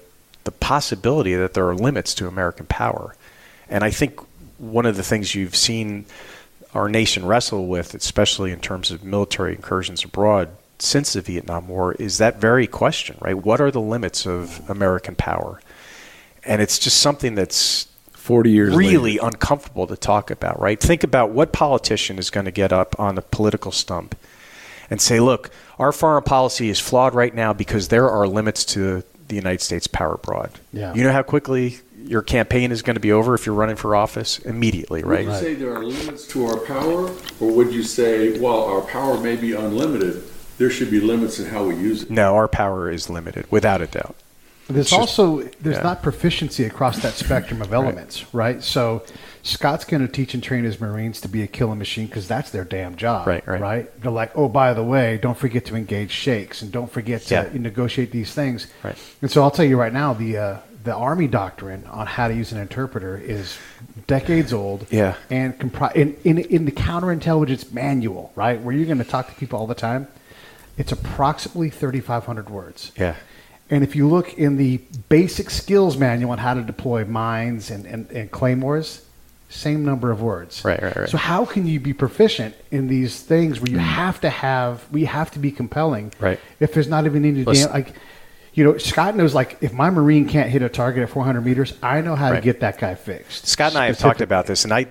[SPEAKER 13] possibility that there are limits to American power. And I think one of the things you've seen our nation wrestle with, especially in terms of military incursions abroad, since the Vietnam War, is that very question, right? What are the limits of American power? And it's just something that's
[SPEAKER 15] 40 years
[SPEAKER 13] really
[SPEAKER 15] later.
[SPEAKER 13] uncomfortable to talk about, right? Think about what politician is going to get up on the political stump and say, look, our foreign policy is flawed right now because there are limits to the United States power abroad.
[SPEAKER 12] Yeah.
[SPEAKER 13] You know how quickly your campaign is going to be over if you're running for office? Immediately, right?
[SPEAKER 4] Would you say there are limits to our power, or would you say, well, our power may be unlimited, there should be limits in how we use it?
[SPEAKER 13] No, our power is limited, without a doubt.
[SPEAKER 12] There's not proficiency across that spectrum of elements, right? So Scott's going to teach and train his Marines to be a killing machine because that's their damn job, right? They're like, oh, by the way, don't forget to engage shakes and don't forget to negotiate these things. Right. And so I'll tell you right now, the Army doctrine on how to use an interpreter is decades old. Yeah. And in the counterintelligence manual, right, where you're going to talk to people all the time, it's approximately 3,500 words. Yeah. And if you look in the basic skills manual on how to deploy mines and claymores, same number of words. Right. So how can you be proficient in these things where you have to be compelling? Right. If there's not even any Scott knows, like, if my Marine can't hit a target at 400 meters, I know how to get that guy fixed.
[SPEAKER 13] Scott and I have talked about this, and I'll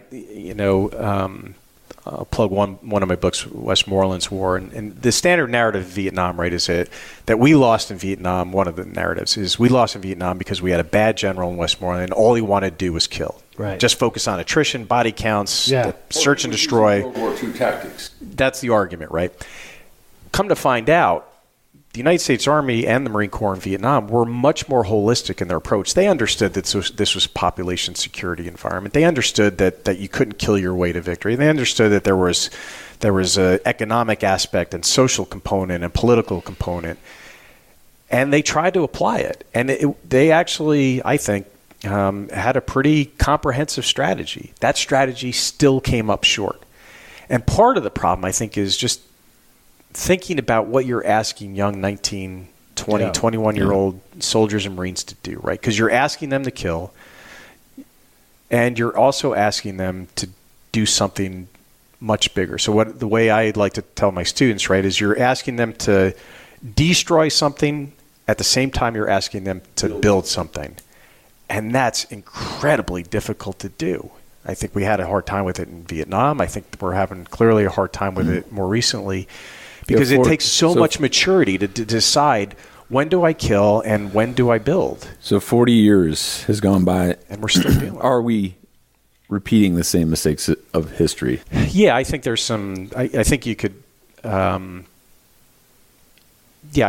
[SPEAKER 13] plug one of my books, Westmoreland's War, and the standard narrative of Vietnam, right, is that we lost in Vietnam. One of the narratives is we lost in Vietnam because we had a bad general in Westmoreland, and all he wanted to do was kill. Right. Just focus on attrition, body counts, search and destroy.
[SPEAKER 4] World War II tactics.
[SPEAKER 13] That's the argument, right? Come to find out, the United States Army and the Marine Corps in Vietnam were much more holistic in their approach. They understood that this was population security environment. They understood that you couldn't kill your way to victory. They understood that there was an economic aspect and social component and political component, and they tried to apply it. And they actually, I think, had a pretty comprehensive strategy. That strategy still came up short. And part of the problem, I think, is just thinking about what you're asking young 19, 20, 21-year-old soldiers and Marines to do, right? Because you're asking them to kill, and you're also asking them to do something much bigger. So the way I like to tell my students, right, is you're asking them to destroy something at the same time you're asking them to build something. And that's incredibly difficult to do. I think we had a hard time with it in Vietnam. I think we're having clearly a hard time with it more recently. Because it takes so much maturity to decide, when do I kill and when do I build?
[SPEAKER 15] So 40 years has gone by.
[SPEAKER 13] And we're still doing it.
[SPEAKER 15] Are we repeating the same mistakes of history?
[SPEAKER 13] Yeah, I think there's some, I think you could, I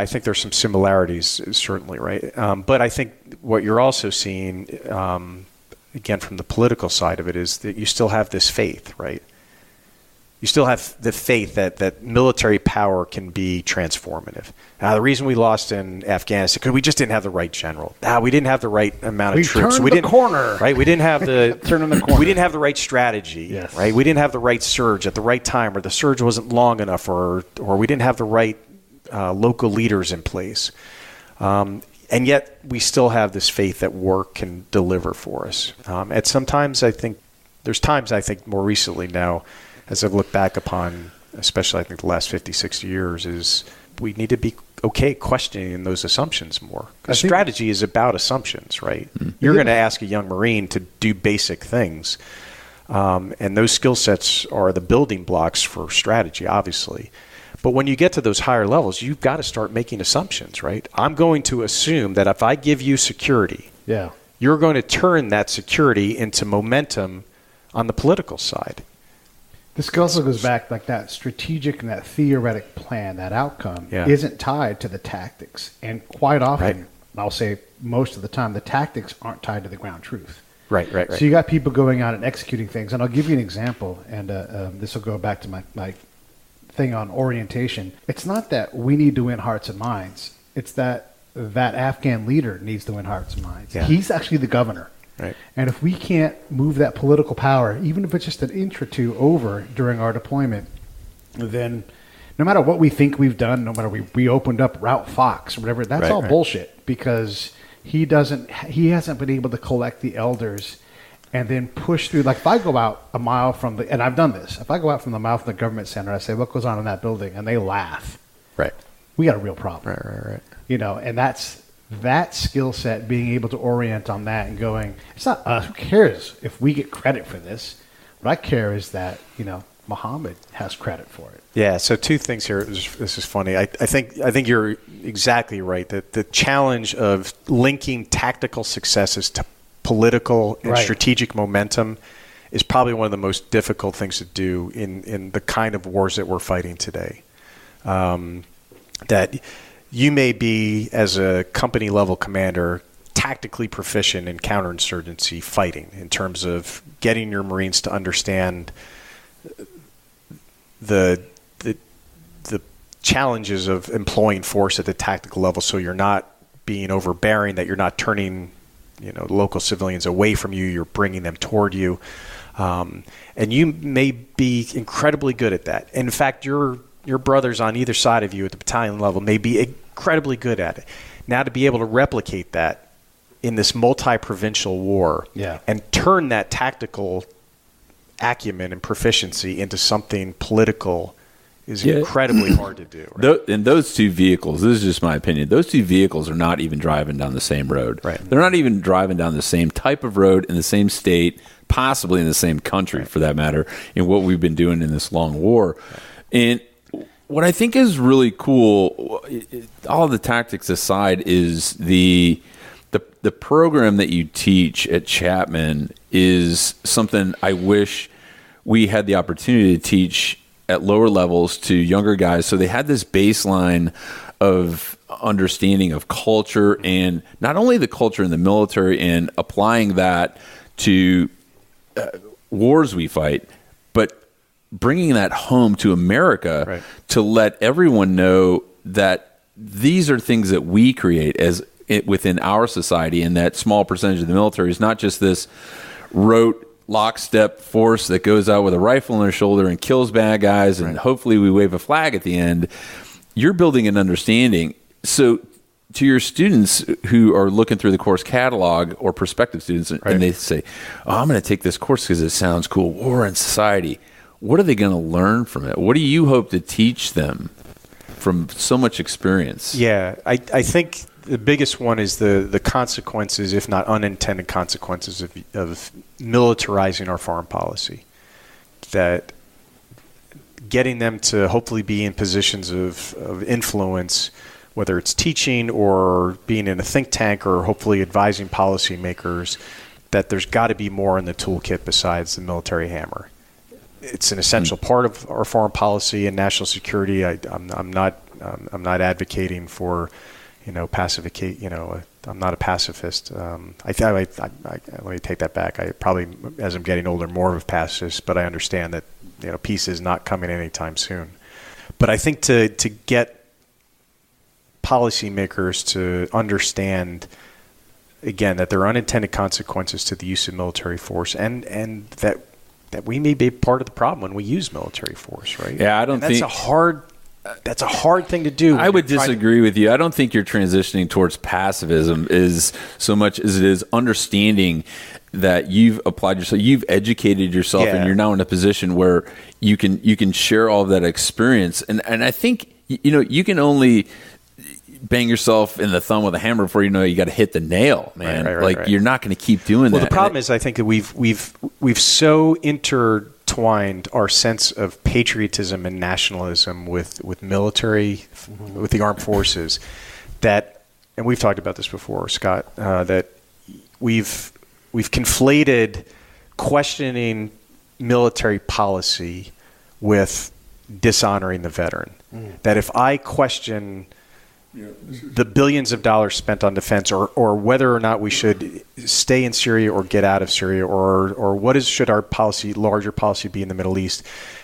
[SPEAKER 13] think there's some similarities, certainly, right? But I think what you're also seeing, again, from the political side of it, is that you still have this faith, right? You still have the faith that military power can be transformative. The reason we lost in Afghanistan, because we just didn't have the right general. We didn't have the right amount of troops.
[SPEAKER 12] We turned the corner.
[SPEAKER 13] Right? We didn't have the
[SPEAKER 12] turning the corner.
[SPEAKER 13] We didn't have the right strategy. Yes. Right? We didn't have the right surge at the right time, or the surge wasn't long enough, or we didn't have the right local leaders in place. And yet we still have this faith that war can deliver for us. And sometimes there's times more recently now, as I've looked back upon, especially I think the last 50, 60 years, is we need to be okay questioning those assumptions more. Because strategy is about assumptions, right? Mm-hmm. You're going to ask a young Marine to do basic things. And those skill sets are the building blocks for strategy, obviously. But when you get to those higher levels, you've got to start making assumptions, right? I'm going to assume that if I give you security, you're going to turn that security into momentum on the political side.
[SPEAKER 12] This also goes back, like, that strategic and that theoretic plan, that outcome isn't tied to the tactics. And quite often, I'll say most of the time, the tactics aren't tied to the ground truth.
[SPEAKER 13] Right.
[SPEAKER 12] So you got people going out and executing things. And I'll give you an example, and this will go back to my thing on orientation. It's not that we need to win hearts and minds. It's that Afghan leader needs to win hearts and minds. Yeah. He's actually the governor. Right. And if we can't move that political power, even if it's just an inch or two over during our deployment, then no matter what we think we've done, no matter we opened up Route Fox or whatever, that's all bullshit, because he hasn't been able to collect the elders and then push through. Like, if I go out a mile from and I've done this, if I go out from the mile from the government center, I say, what goes on in that building? And they laugh.
[SPEAKER 13] Right.
[SPEAKER 12] We got a real problem.
[SPEAKER 13] Right.
[SPEAKER 12] And that's that skill set, being able to orient on that and going, it's not us. Who cares if we get credit for this? What I care is that, Muhammad has credit for it.
[SPEAKER 13] Yeah. So two things here. This is funny. I think you're exactly right. That the challenge of linking tactical successes to political and strategic momentum is probably one of the most difficult things to do in the kind of wars that we're fighting today. That you may be, as a company level commander, tactically proficient in counterinsurgency fighting in terms of getting your Marines to understand the challenges of employing force at the tactical level, so you're not being overbearing, that you're not turning local civilians away from you, you're bringing them toward you. And you may be incredibly good at that. In fact, your brothers on either side of you at the battalion level may be incredibly good at it. Now, to be able to replicate that in this multi-provincial war and turn that tactical acumen and proficiency into something political is incredibly hard to do. Right?
[SPEAKER 15] And those two vehicles, this is just my opinion, those two vehicles are not even driving down the same road.
[SPEAKER 13] Right.
[SPEAKER 15] They're not even driving down the same type of road in the same state, possibly in the same country, for that matter, in what we've been doing in this long war. And what I think is really cool, all the tactics aside, is the program that you teach at Chapman is something I wish we had the opportunity to teach at lower levels to younger guys, so they had this baseline of understanding of culture, and not only the culture in the military and applying that to wars we fight, but bringing that home to America to let everyone know that these are things that we create within our society, and that small percentage of the military is not just this rote lockstep force that goes out with a rifle on their shoulder and kills bad guys, and hopefully we wave a flag at the end. You're building an understanding. So to your students who are looking through the course catalog, or prospective students, and they say, I'm going to take this course because it sounds cool, war and society. What are they going to learn from it? What do you hope to teach them from so much experience?
[SPEAKER 13] Yeah, I think the biggest one is the consequences, if not unintended consequences, of militarizing our foreign policy. That getting them to hopefully be in positions of influence, whether it's teaching or being in a think tank or hopefully advising policymakers, that there's got to be more in the toolkit besides the military hammer. It's an essential part of our foreign policy and national security. I'm not advocating for pacificate. I'm not a pacifist. Let me take that back. I probably, as I'm getting older, more of a pacifist, but I understand that peace is not coming anytime soon. But I think to get policymakers to understand, again, that there are unintended consequences to the use of military force, and that we may be part of the problem when we use military force, right?
[SPEAKER 15] Yeah, I don't think
[SPEAKER 13] that's a hard thing to do.
[SPEAKER 15] I would disagree with you. I don't think you're transitioning towards pacifism is so much as it is understanding that you've applied yourself, you've educated yourself, and you're now in a position where you can share all of that experience. And I think you can only bang yourself in the thumb with a hammer before you got to hit the nail, man. Right. You're not going to keep doing that.
[SPEAKER 13] Well, the problem is, I think that we've so intertwined our sense of patriotism and nationalism with military, with the armed forces, that, and we've talked about this before, Scott, that we've conflated questioning military policy with dishonoring the veteran. That if I question the billions of dollars spent on defense, or whether or not we should stay in Syria or get out of Syria, or what should our larger policy be in the Middle East,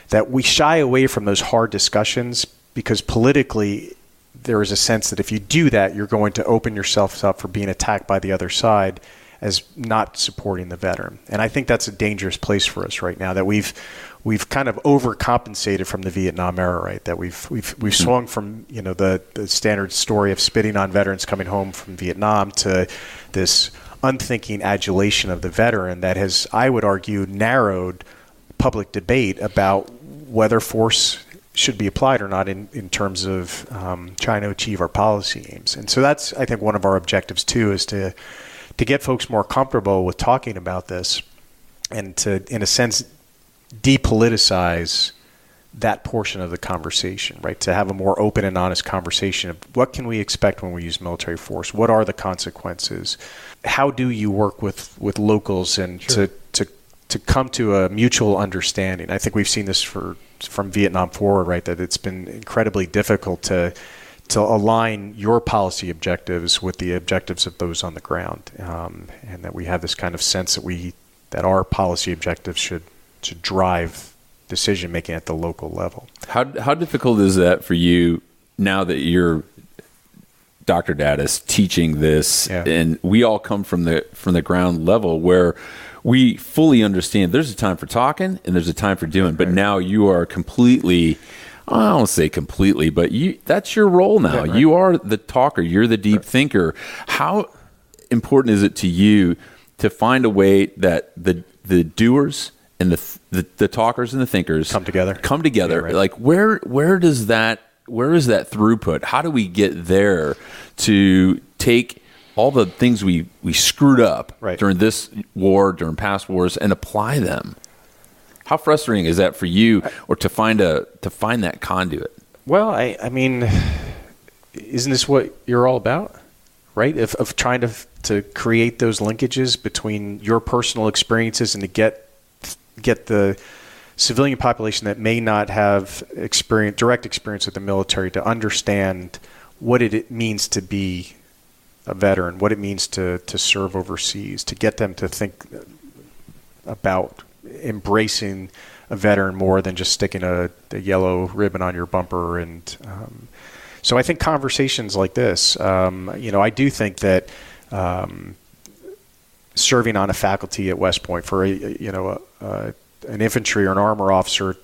[SPEAKER 13] that we shy away from those hard discussions because politically there is a sense that if you do that, you're going to open yourself up for being attacked by the other side as not supporting the veteran. And I think that's a dangerous place for us right now, that we've kind of overcompensated from the Vietnam era, right? That we've swung from the standard story of spitting on veterans coming home from Vietnam to this unthinking adulation of the veteran that has, I would argue, narrowed public debate about whether force should be applied or not in terms of trying to achieve our policy aims. And so that's, I think, one of our objectives too, is to get folks more comfortable with talking about this, and to, in a sense, depoliticize that portion of the conversation, right? To have a more open and honest conversation of what can we expect when we use military force? What are the consequences? How do you work with locals and to come to a mutual understanding? I think we've seen this from Vietnam forward, right? That it's been incredibly difficult to to align your policy objectives with the objectives of those on the ground, and that we have this kind of sense that our policy objectives should drive decision making at the local level.
[SPEAKER 15] How difficult is that for you now that you're Dr. Daddis teaching this, and we all come from the ground level where we fully understand there's a time for talking and there's a time for doing, but now you are completely, I don't say completely, but that's your role now. Right. You are the talker. You're the deep thinker. How important is it to you to find a way that the doers and the talkers and the thinkers
[SPEAKER 13] come together?
[SPEAKER 15] Yeah, right. Like where is that throughput? How do we get there to take all the things we screwed up during this war, during past wars, and apply them? How frustrating is that for you, or to find that conduit?
[SPEAKER 13] Well, I mean, isn't this what you're all about, right? Of trying to create those linkages between your personal experiences and to get the civilian population that may not have direct experience with the military to understand what it means to be a veteran, what it means to serve overseas, to get them to think about embracing a veteran more than just sticking a yellow ribbon on your bumper. And so I think conversations like this, I do think that serving on a faculty at West Point for an infantry or an armor officer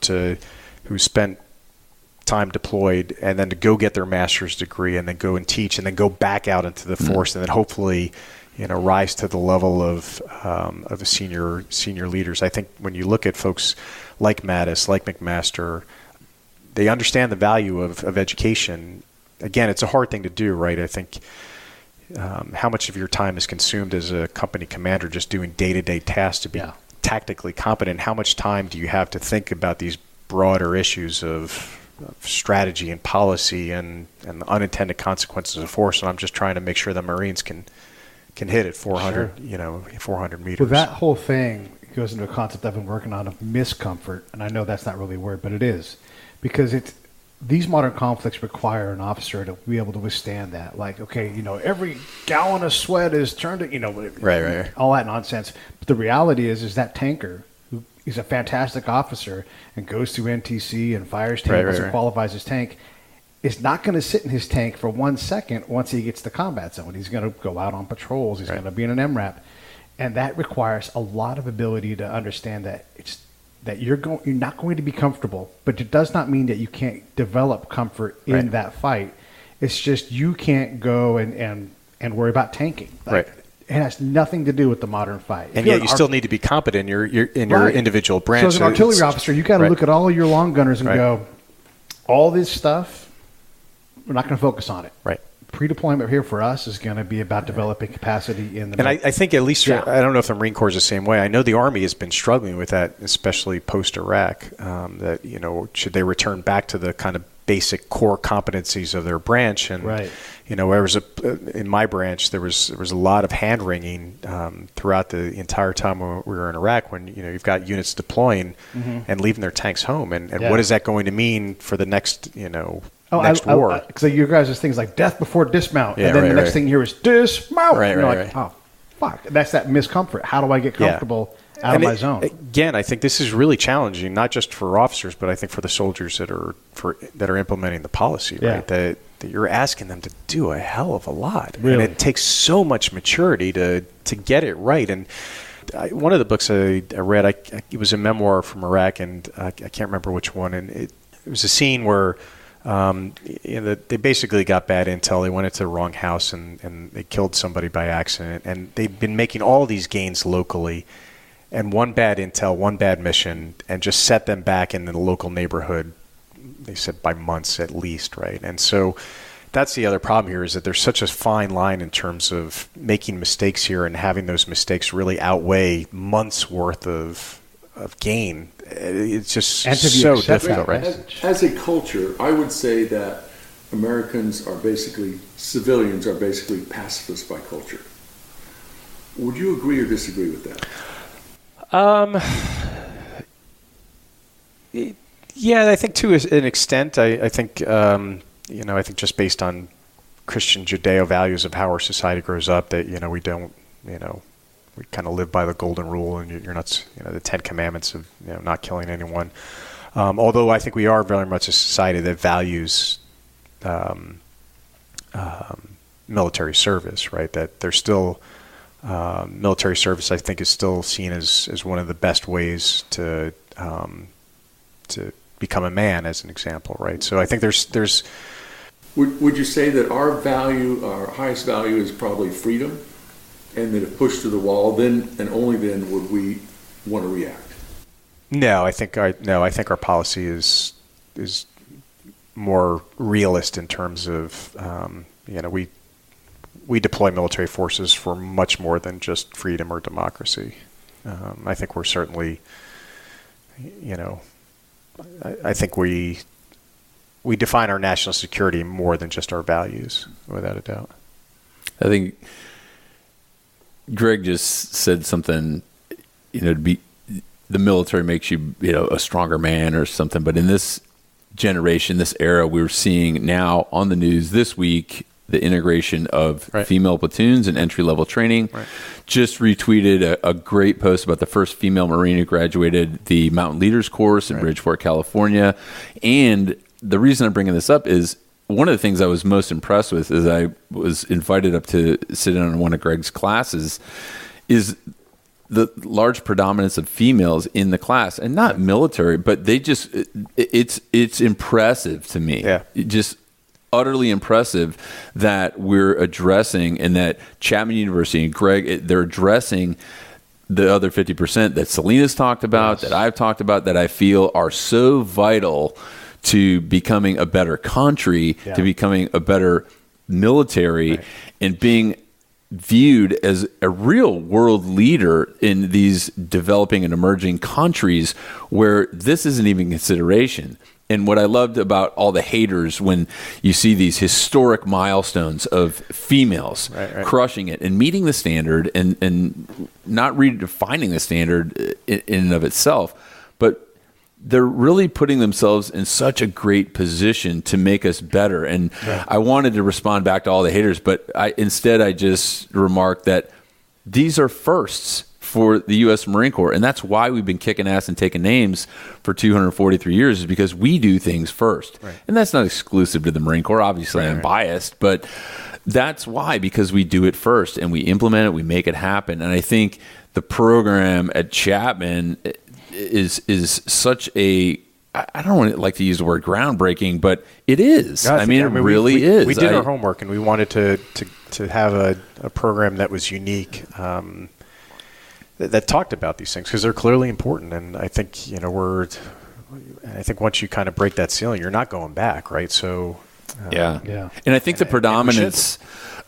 [SPEAKER 13] who spent time deployed and then to go get their master's degree and then go and teach and then go back out into the force and then hopefully rise to the level of the senior leaders. I think when you look at folks like Mattis, like McMaster, they understand the value of education. Again, it's a hard thing to do, right? I think how much of your time is consumed as a company commander just doing day-to-day tasks to be tactically competent? How much time do you have to think about these broader issues of strategy and policy and the unintended consequences of force? And I'm just trying to make sure the Marines can hit at 400, 400 meters.
[SPEAKER 12] Well, that whole thing goes into a concept I've been working on of miscomfort, and I know that's not really a word, but it is, because these modern conflicts require an officer to be able to withstand that. Like, okay, every gallon of sweat is turned to,
[SPEAKER 13] right.
[SPEAKER 12] all that nonsense. But the reality is that tanker, who is a fantastic officer and goes through NTC and fires tables and qualifies his tank, is not going to sit in his tank for 1 second once he gets to combat zone. He's going to go out on patrols. He's going to be in an MRAP. And that requires a lot of ability to understand that you're not going to be comfortable, but it does not mean that you can't develop comfort in that fight. It's just you can't go and worry about tanking. Like, it has nothing to do with the modern fight.
[SPEAKER 13] And yet you still need to be competent in your individual branch.
[SPEAKER 12] So as an artillery officer, you got to look at all your long gunners and go, all this stuff, we're not going to focus on it.
[SPEAKER 13] Right.
[SPEAKER 12] Pre-deployment here for us is going to be about developing capacity in the.
[SPEAKER 13] And I think at least I don't know if the Marine Corps is the same way. I know the Army has been struggling with that, especially post-Iraq. That should they return back to the kind of basic core competencies of their branch? And in my branch there was a lot of hand wringing throughout the entire time we were in Iraq. When you've got units deploying and leaving their tanks home, and what is that going to mean for the next next war?
[SPEAKER 12] So you guys' things like death before dismount, and then the next thing you hear is dismount. Right. Oh, fuck! That's that miscomfort. How do I get comfortable out of my zone?
[SPEAKER 13] Again, I think this is really challenging, not just for officers, but I think for the soldiers that are implementing the policy. Right, that you're asking them to do a hell of a lot, and it takes so much maturity to get it right. And one of the books I read, it was a memoir from Iraq, and I can't remember which one, and it was a scene where. They basically got bad intel. They went into the wrong house and they killed somebody by accident. And they've been making all these gains locally. And one bad intel, one bad mission, and just set them back in the local neighborhood, they said by months at least, right? And so that's the other problem here, is that there's such a fine line in terms of making mistakes here and having those mistakes really outweigh months worth of gain. It's just so difficult, right?
[SPEAKER 4] As a culture, I would say that civilians are basically pacifists by culture. Would you agree or disagree with that?
[SPEAKER 13] Yeah, I think to an extent. I think I think just based on Christian Judeo values of how our society grows up, that we don't, we kind of live by the golden rule, and you're not, the 10 Commandments of not killing anyone. Although I think we are very much a society that values military service, right? That there's still military service, I think, is still seen as one of the best ways to become a man, as an example, right? So I think there's.
[SPEAKER 4] Would you say that our highest value is probably freedom, and that if pushed to the wall, then and only then would we want to react?
[SPEAKER 13] No, I think our policy is more realist in terms of we deploy military forces for much more than just freedom or democracy. I think we're certainly, I think we define our national security more than just our values, without a doubt.
[SPEAKER 15] I think Greg just said something, to be, the military makes you, a stronger man or something. But in this generation, this era, we're seeing now on the news this week, the integration of female platoons and entry-level training. Right. Just retweeted a great post about the first female Marine who graduated the Mountain Leaders course in Bridgeport, California. And the reason I'm bringing this up is one of the things I was most impressed with is I was invited up to sit in on one of Greg's classes is the large predominance of females in the class, and not military, but they just, it's impressive to me. Yeah. Just utterly impressive that we're addressing, and that Chapman University and Greg, they're addressing the other 50% that Selena's talked about, that I've talked about, that I feel are so vital to becoming a better country, to becoming a better military, and being viewed as a real world leader in these developing and emerging countries where this isn't even consideration. And what I loved about all the haters when you see these historic milestones of females crushing it and meeting the standard and not redefining the standard in and of itself, but they're really putting themselves in such a great position to make us better. And I wanted to respond back to all the haters, but instead I just remarked that these are firsts for the U.S. Marine Corps. And that's why we've been kicking ass and taking names for 243 years, is because we do things first. Right. And that's not exclusive to the Marine Corps. Obviously, I'm biased, but that's why, because we do it first and we implement it, we make it happen. And I think the program at Chapman is such a, I don't like to use the word groundbreaking, but it is.
[SPEAKER 13] No,
[SPEAKER 15] I mean, it really is.
[SPEAKER 13] We did our homework, and we wanted to have a program that was unique, that talked about these things, because they're clearly important. And I think, I think once you kind of break that ceiling, you're not going back, right? So,
[SPEAKER 15] And I think the predominance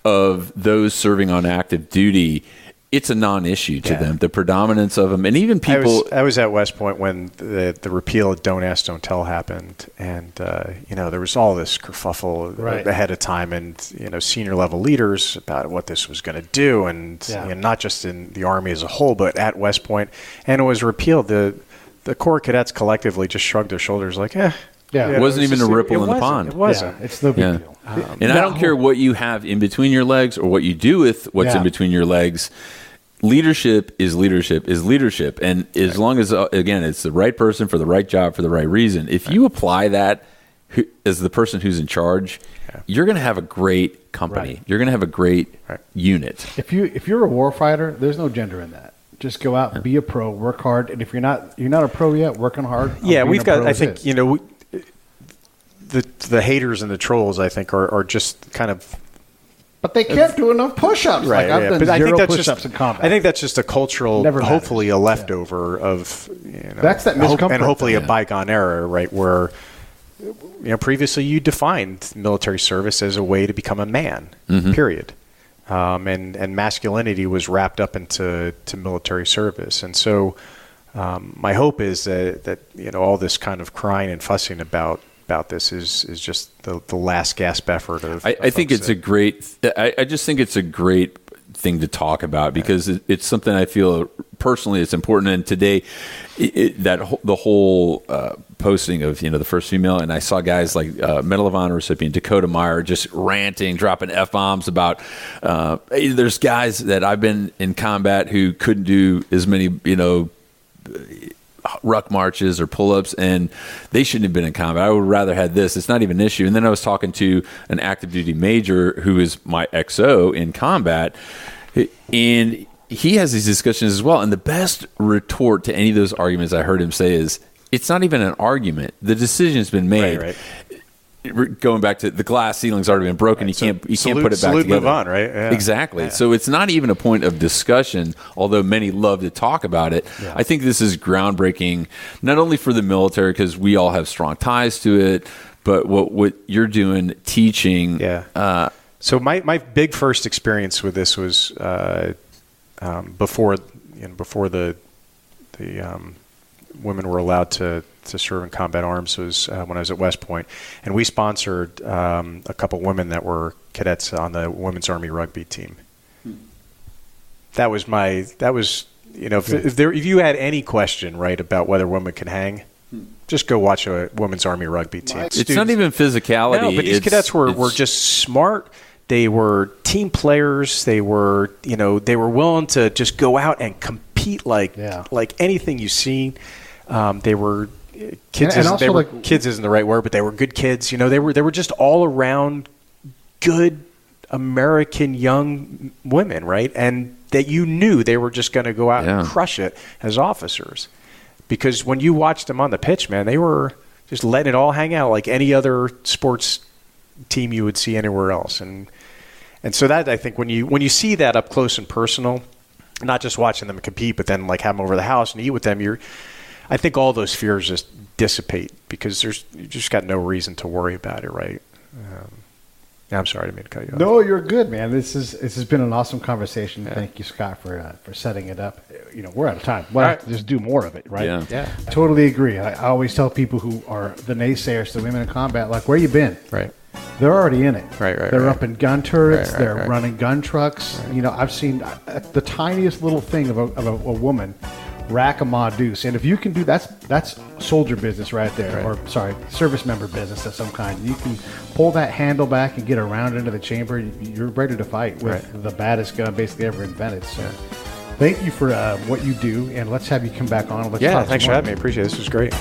[SPEAKER 15] of those serving on active duty, it's a non-issue to them. The predominance of them, and even people.
[SPEAKER 13] I was at West Point when the repeal of Don't Ask, Don't Tell happened, and there was all this kerfuffle ahead of time, and senior level leaders about what this was going to do, and not just in the Army as a whole, but at West Point, and it was repealed. The Corps cadets collectively just shrugged their shoulders, like,
[SPEAKER 15] it wasn't even a ripple in the pond.
[SPEAKER 13] It wasn't.
[SPEAKER 12] Yeah, it's no big deal.
[SPEAKER 15] And I don't care what you have in between your legs or what you do with what's in between your legs. Leadership is leadership is leadership. And as long as, again, it's the right person for the right job for the right reason, if you apply that as the person who's in charge, you're going to have a great company. You're going to have a great unit.
[SPEAKER 12] If you're a war fighter, there's no gender in that. Just go out and be a pro, work hard. And if you're not a pro yet, working hard.
[SPEAKER 13] We've got, I think, the haters and the trolls, I think, are just kind of.
[SPEAKER 12] But they can't do enough push-ups.
[SPEAKER 13] Right,
[SPEAKER 12] I've done zero push-ups in combat.
[SPEAKER 13] I think that's just a cultural, hopefully a leftover of,
[SPEAKER 12] that's that miscomfort.
[SPEAKER 13] And hopefully a bygone era, right, where, previously you defined military service as a way to become a man, period. And masculinity was wrapped up into military service. And so my hope is that all this kind of crying and fussing about this is just the last gasp effort of.
[SPEAKER 15] I think it's a great. I just think it's a great thing to talk about because it's something I feel personally it's important. And today, the whole posting of the first female, and I saw guys like Medal of Honor recipient Dakota Meyer just ranting, dropping F-bombs about. There's guys that I've been in combat who couldn't do as many ruck marches or pull-ups, and they shouldn't have been in combat. I would rather had this. It's not even an issue. And then I was talking to an active duty major who is my XO in combat, and he has these discussions as well. And the best retort to any of those arguments I heard him say is, it's not even an argument. The decision's been made.
[SPEAKER 13] Right.
[SPEAKER 15] Going back to the glass ceiling's already been broken.
[SPEAKER 13] Right.
[SPEAKER 15] You can't put it back together.
[SPEAKER 13] Move on, right? Yeah.
[SPEAKER 15] Exactly.
[SPEAKER 13] Yeah.
[SPEAKER 15] So it's not even a point of discussion, although many love to talk about it. Yeah. I think this is groundbreaking, not only for the military, because we all have strong ties to it, but what you're doing, teaching.
[SPEAKER 13] Yeah. So my big first experience with this was before the women were allowed to serve in combat arms was when I was at West Point, and we sponsored a couple women that were cadets on the women's Army rugby team. That was if you had any question, right, about whether women can hang, just go watch a women's Army rugby team.
[SPEAKER 15] It's not even physicality.
[SPEAKER 13] No, but these cadets were just smart. They were team players. They were willing to just go out and compete like anything you've seen. They were kids. Kids isn't the right word, but they were good kids. They were just all around good American young women, right? And that you knew they were just going to go out and crush it as officers, because when you watched them on the pitch, man, they were just letting it all hang out like any other sports team you would see anywhere else. And so that, I think, when you see that up close and personal, not just watching them compete, but then like have them over the house and eat with them, I think all those fears just dissipate because you just got no reason to worry about it, right? I'm sorry, I didn't mean to cut you off.
[SPEAKER 12] No, you're good, man. This has been an awesome conversation. Yeah. Thank you, Scott, for setting it up. We're out of time. We'll have to just do more of it, right?
[SPEAKER 15] Yeah.
[SPEAKER 12] Totally agree. I always tell people who are the naysayers to women in combat, like, where you been?
[SPEAKER 13] Right.
[SPEAKER 12] They're already in it.
[SPEAKER 13] Right.
[SPEAKER 12] They're up in gun turrets.
[SPEAKER 13] Right,
[SPEAKER 12] they're
[SPEAKER 13] right.
[SPEAKER 12] running gun trucks. Right. I've seen the tiniest little thing of a woman rack a Ma Deuce. And if you can do that's soldier business right there, or service member business of some kind. You can pull that handle back and get around into the chamber. You're ready to fight with the baddest gun basically ever invented. So thank you for what you do, and let's have you come back on. Let's talk
[SPEAKER 13] thanks for having me. Appreciate it. This was great.